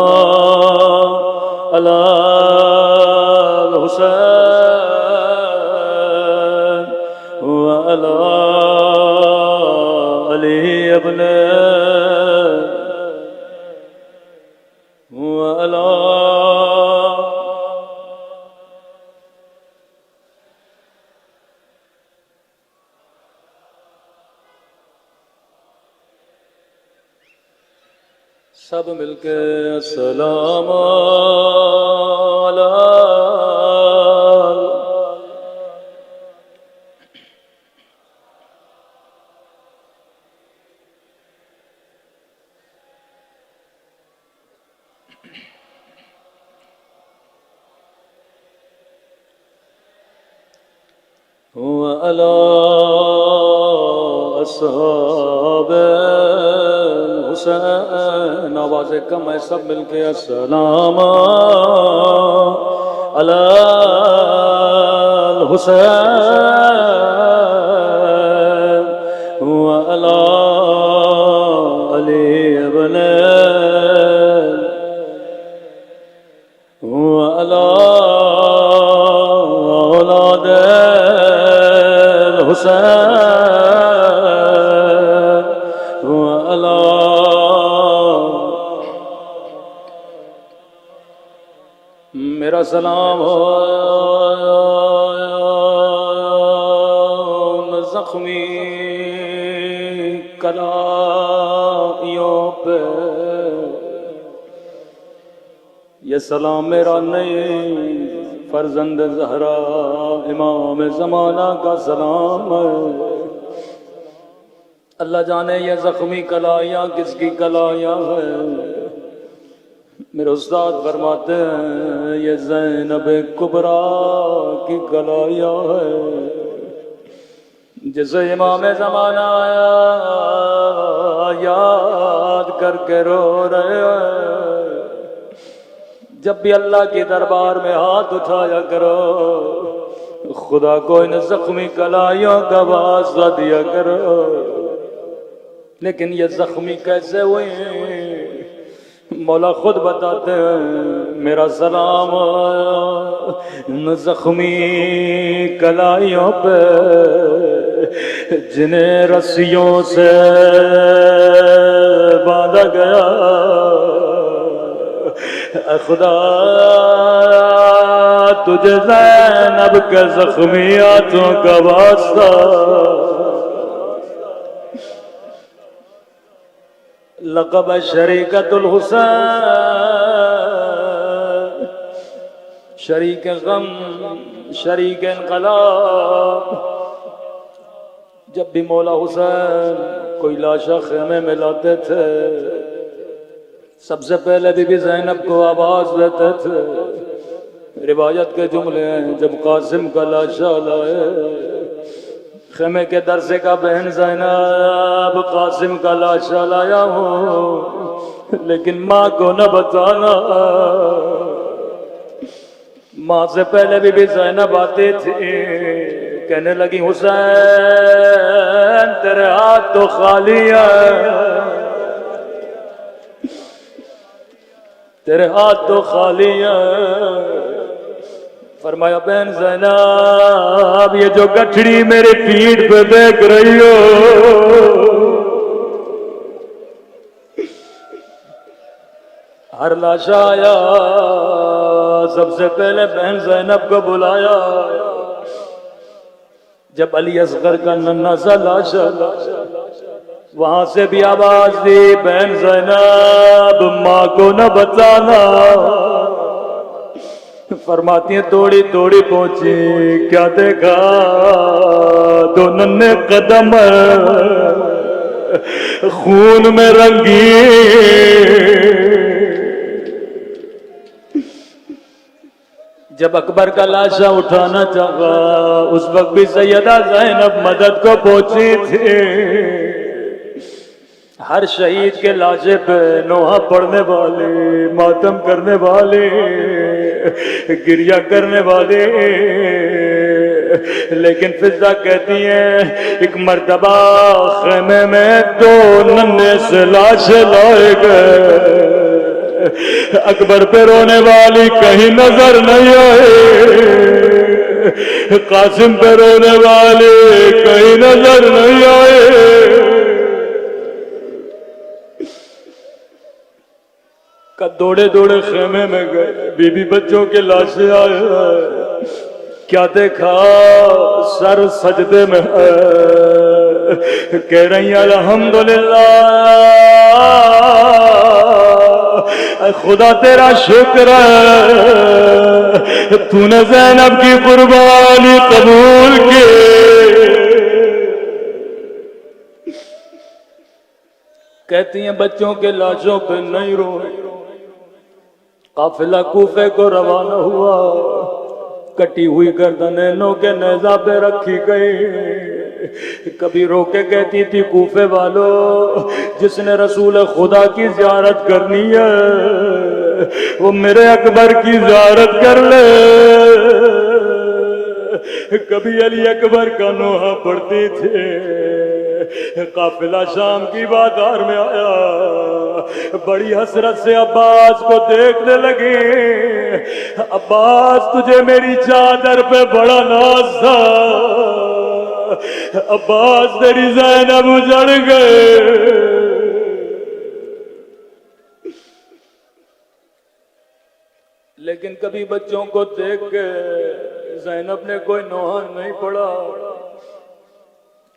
علی الحسین وعلی علی ابن وعلی سب مل کے السلام وعلى أصحاب الحسين آواز کم ہے سب مل کے السلام علی الحسین وعلى علی ابن وعلى اولاد الحسین وعلى میرا سلام ہو زخمی کلائیوں پہ، یہ سلام میرا نہیں فرزند زہرا امام زمانہ کا سلام ہے۔ اللہ جانے یہ زخمی کلائیاں کس کی کلائیاں ہیں، میرے استاد فرماتے ہیں یہ زینب کبریٰ کی کلائیاں ہے، جسے امام زمانہ آیا یاد کر کے رو رہے ہیں۔ جب بھی اللہ کے دربار میں ہاتھ اٹھایا کرو، خدا کو ان زخمی کلائیوں کا واسطہ دیا کرو۔ لیکن یہ زخمی کیسے ہوئے ہیں مولا خود بتاتے ہیں۔ میرا سلام ان زخمی کلائیوں پہ جنہیں رسیوں سے باندھا گیا، اے خدا تجھے زینب کے زخمی ہاتھوں کا واسطہ، لقب شریکت الحسین، شریک غم شریک انقلاب۔ جب بھی مولا حسین کوئی لاشا خیمے میں لاتے تھے، سب سے پہلے بی بی زینب کو آواز دیتے تھے۔ روایت کے جملے ہیں جب قاسم کا لاشا لائے، خیمے کے در سے کہا بہن زینب قاسم کا لاشا لایا ہوں لیکن ماں کو نہ بتانا۔ ماں سے پہلے بی بی زینب آتی تھی، کہنے لگی حسین تیرے ہاتھ تو خالی ہے، تیرے ہاتھ تو خالی ہے۔ فرمایا بہن زینب یہ جو گٹھڑی میری پیٹھ پہ دیکھ رہی ہو، ہر لاشا آیا سب سے پہلے بہن زینب کو بلایا۔ جب علی اصغر کا ننھا سا لاشا وہاں سے بھی آواز دی بہن زینب ماں کو نہ بتانا۔ فرماتی ہیں توڑی توڑی پہنچی، کیا دیکھا دو ننھے قدم خون میں رنگی، جب اکبر کا لاشا اٹھانا چاہا اس وقت بھی سیدہ زینب مدد کو پہنچی تھی۔ ہر شہید کے لاشے پہ نوحہ پڑھنے والے، ماتم کرنے والے، گریہ کرنے والے لیکن فضا کہتی ہیں ایک مرتبہ خیمے میں 2 ننھے سے لاشیں لائے گئے، اکبر پہ رونے والی کہیں نظر نہیں آئے، قاسم پہ رونے والے کہیں نظر نہیں آئے۔ دوڑے دوڑے خیمے میں گئے، بی بی بچوں کے لاشیں آئے، کیا دیکھا؟ سر سجدے میں ہے، کہہ رہی ہیں الحمدللہ، اے خدا تیرا شکر ہے تو نے زینب کی قربانی قبول کی۔ کہتی ہیں بچوں کے لاشوں پہ نہیں روئے، قافلہ کوفے کو روانہ ہوا، کٹی ہوئی گردنیں نو کے نیزہ پہ رکھی گئی۔ کبھی رو کے کہتی تھی کوفے والو، جس نے رسول خدا کی زیارت کرنی ہے وہ میرے اکبر کی زیارت کر لے۔ کبھی علی اکبر کا نوحہ پڑھتی تھی۔ قافلہ شام کی بازار میں آیا، بڑی حسرت سے عباس کو دیکھنے لگے۔ عباس تجھے میری چادر پہ بڑا ناز تھا، عباس تیری زینب اجڑ گئے۔ لیکن کبھی بچوں کو دیکھ کے زینب نے کوئی نوحہ نہیں پڑھا۔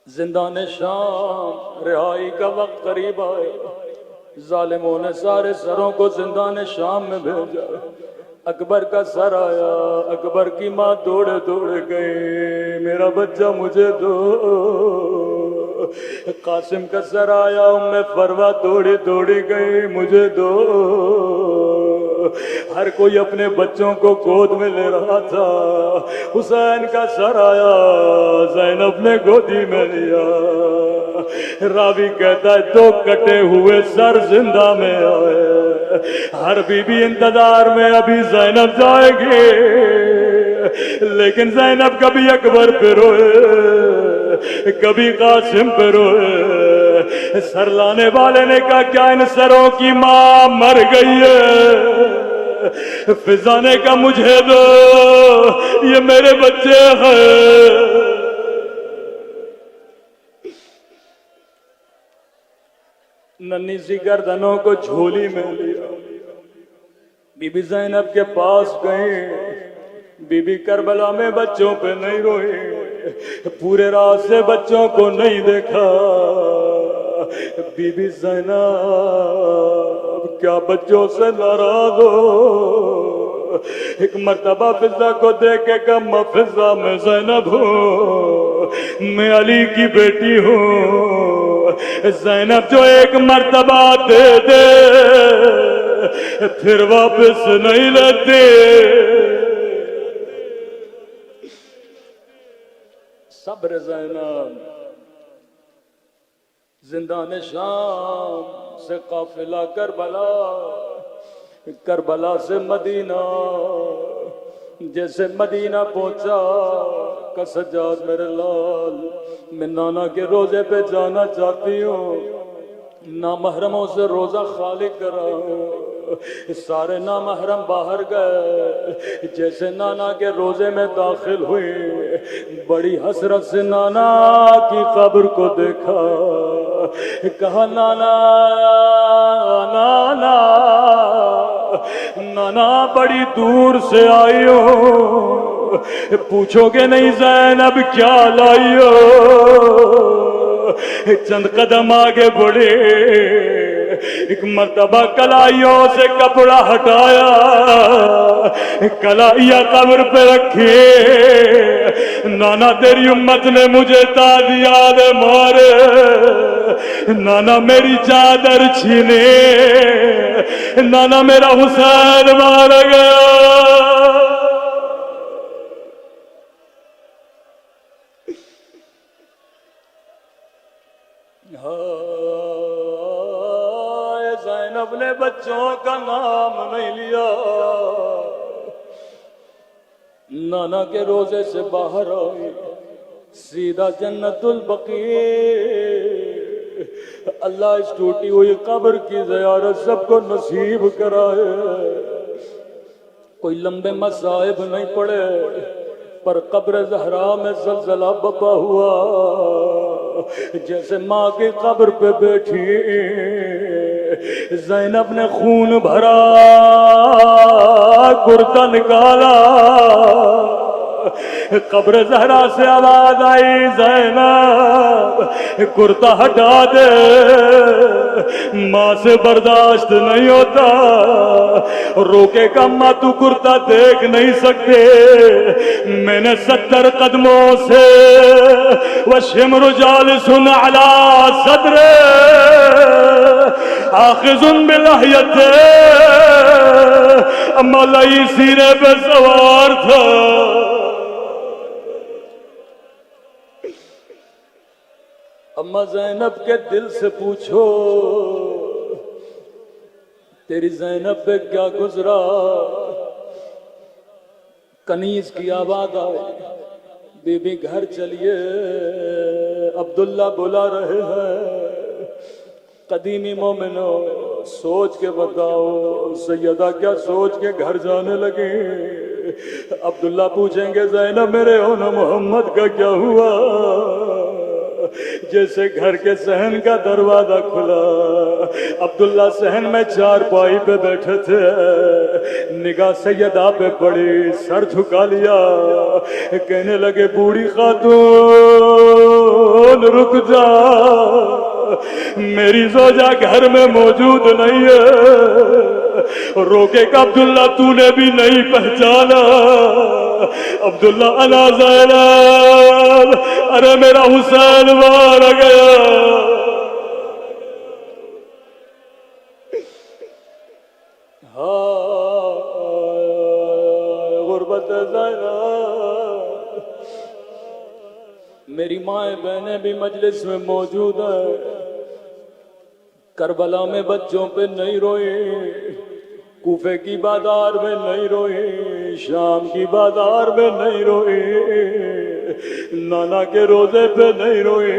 زندان شام رہائی کا وقت قریب آئے، ظالموں نے سارے سروں کو زندان شام میں بھیجا۔ اکبر کا سر آیا، اکبر کی ماں دوڑے دوڑے گئے، میرا بچہ مجھے دو۔ قاسم کا سر آیا، ام فروہ دوڑی دوڑی گئی، مجھے دو۔ ہر کوئی اپنے بچوں کو گود میں لے رہا تھا۔ حسین کا سر آیا، زینب نے گودی میں لیا۔ راوی کہتا ہے 2 کٹے ہوئے سر زندہ میں آئے، ہر بی بی انتظار میں ابھی زینب جائے گی، لیکن زینب کبھی اکبر پہ روئے، کبھی قاسم پہ روئے۔ سر لانے والے نے کہا کیا ان سروں کی ماں مر گئی ہے؟ فضا نے کہا مجھے دو، یہ میرے بچے ہیں۔ ننھی سی گردنوں کو جھولی میں لیا، بی بی زینب کے پاس گئے۔ بی بی کربلا میں بچوں پہ نہیں روئی، پورے رات سے بچوں کو نہیں دیکھا۔ بی بی زینب کیا بچوں سے ناراض ہو؟ ایک مرتبہ فضا کو دیکھ کے کہا میں فضا میں زینب ہوں، میں علی کی بیٹی ہوں۔ زینب جو ایک مرتبہ دے دے پھر واپس نہیں لیتے۔ صبر زینب۔ زندان شام سے قافلہ کربلا، کربلا سے مدینہ، جیسے مدینہ پہنچا کا سجاد میرے لال، میں نانا کے روزے پہ جانا چاہتی ہوں، نامحرموں سے روزہ خالی کراؤں۔ سارے نامحرم باہر گئے، جیسے نانا کے روزے میں داخل ہوئی، بڑی حسرت سے نانا کی قبر کو دیکھا، کہا نانا نانا نانا بڑی دور سے آئی ہو، پوچھو گے نہیں زینب کیا لائی ہو؟ چند قدم آگے بڑھے، ایک مرتبہ کلائیوں سے کپڑا ہٹایا، کلائیاں قبر پہ رکھی، نانا تیری امت نے مجھے تازیاد مارے، نانا میری چادر چھینے، نانا میرا حسین مارا گیا۔ زینب نے بچوں کا نام نہیں لیا، نانا کے روزے سے باہر آئی سیدھا جنت البقیع. اللہ اس ٹوٹی ہوئی قبر کی زیارت سب کو نصیب کرائے. کوئی لمبے مصائب نہیں پڑے پر قبر زہرا میں زلزلہ بپا ہوا. جیسے ماں کی قبر پہ بیٹھی زینب نے خون بھرا کرتا نکالا. قبر زہرا سے آواز آئی زینب کرتا ہٹا دے ماں سے برداشت نہیں ہوتا. روکے کا ماں تو کرتا دیکھ نہیں سکتے. میں نے 70 قدموں سے وشمر جالس علی صدر آخذ بلحیت مولائی سینے پہ سوار تھا. اما زینب کے دل سے پوچھو تیری زینب پہ کیا گزرا. کنیز کی آواز آئی بی بی گھر چلیے عبداللہ بلا رہے ہیں. قدیمی مومنو سوچ کے بتاؤ سیدہ کیا سوچ کے گھر جانے لگے. عبداللہ پوچھیں گے زینب میرے ہونا محمد کا کیا ہوا. جیسے گھر کے صحن کا دروازہ کھلا عبداللہ صحن میں چارپائی پہ بیٹھے تھے. نگاہ سیدہ پہ پڑی سر جھکا لیا. کہنے لگے بوڑھی خاتون رک جا میری زوجہ گھر میں موجود نہیں ہے. روکے کہ عبداللہ تو نے بھی نہیں پہچانا. عبداللہ انا زینب ارے میرا حسین مار گیا. غربت زینب. میری مائیں بہنیں بھی مجلس میں موجود ہیں. کربلا میں بچوں پہ نہیں روئی, کوفے کی بازار میں نہیں روئی, شام کی بازار میں نہیں روئی, نانا کے روزے پہ نہیں روئی,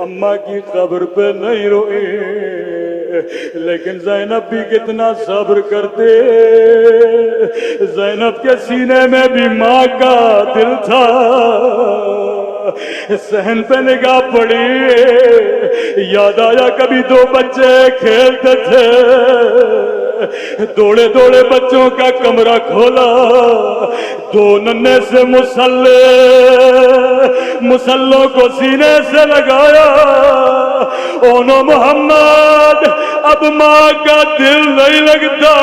اماں کی قبر پہ نہیں روئی. لیکن زینب بھی کتنا صبر کرتے. زینب کے سینے میں بھی ماں کا دل تھا. صحن پہ نگاہ پڑی یاد آیا کبھی 2 بچے کھیلتے تھے. دوڑے دوڑے بچوں کا کمرہ کھولا. 2 ننھے سے مسلوں کو سینے سے لگایا. او نو محمد اب ماں کا دل نہیں لگتا.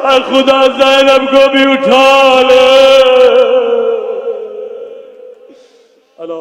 اے خدا زینب کو بھی اٹھا لے. اللہ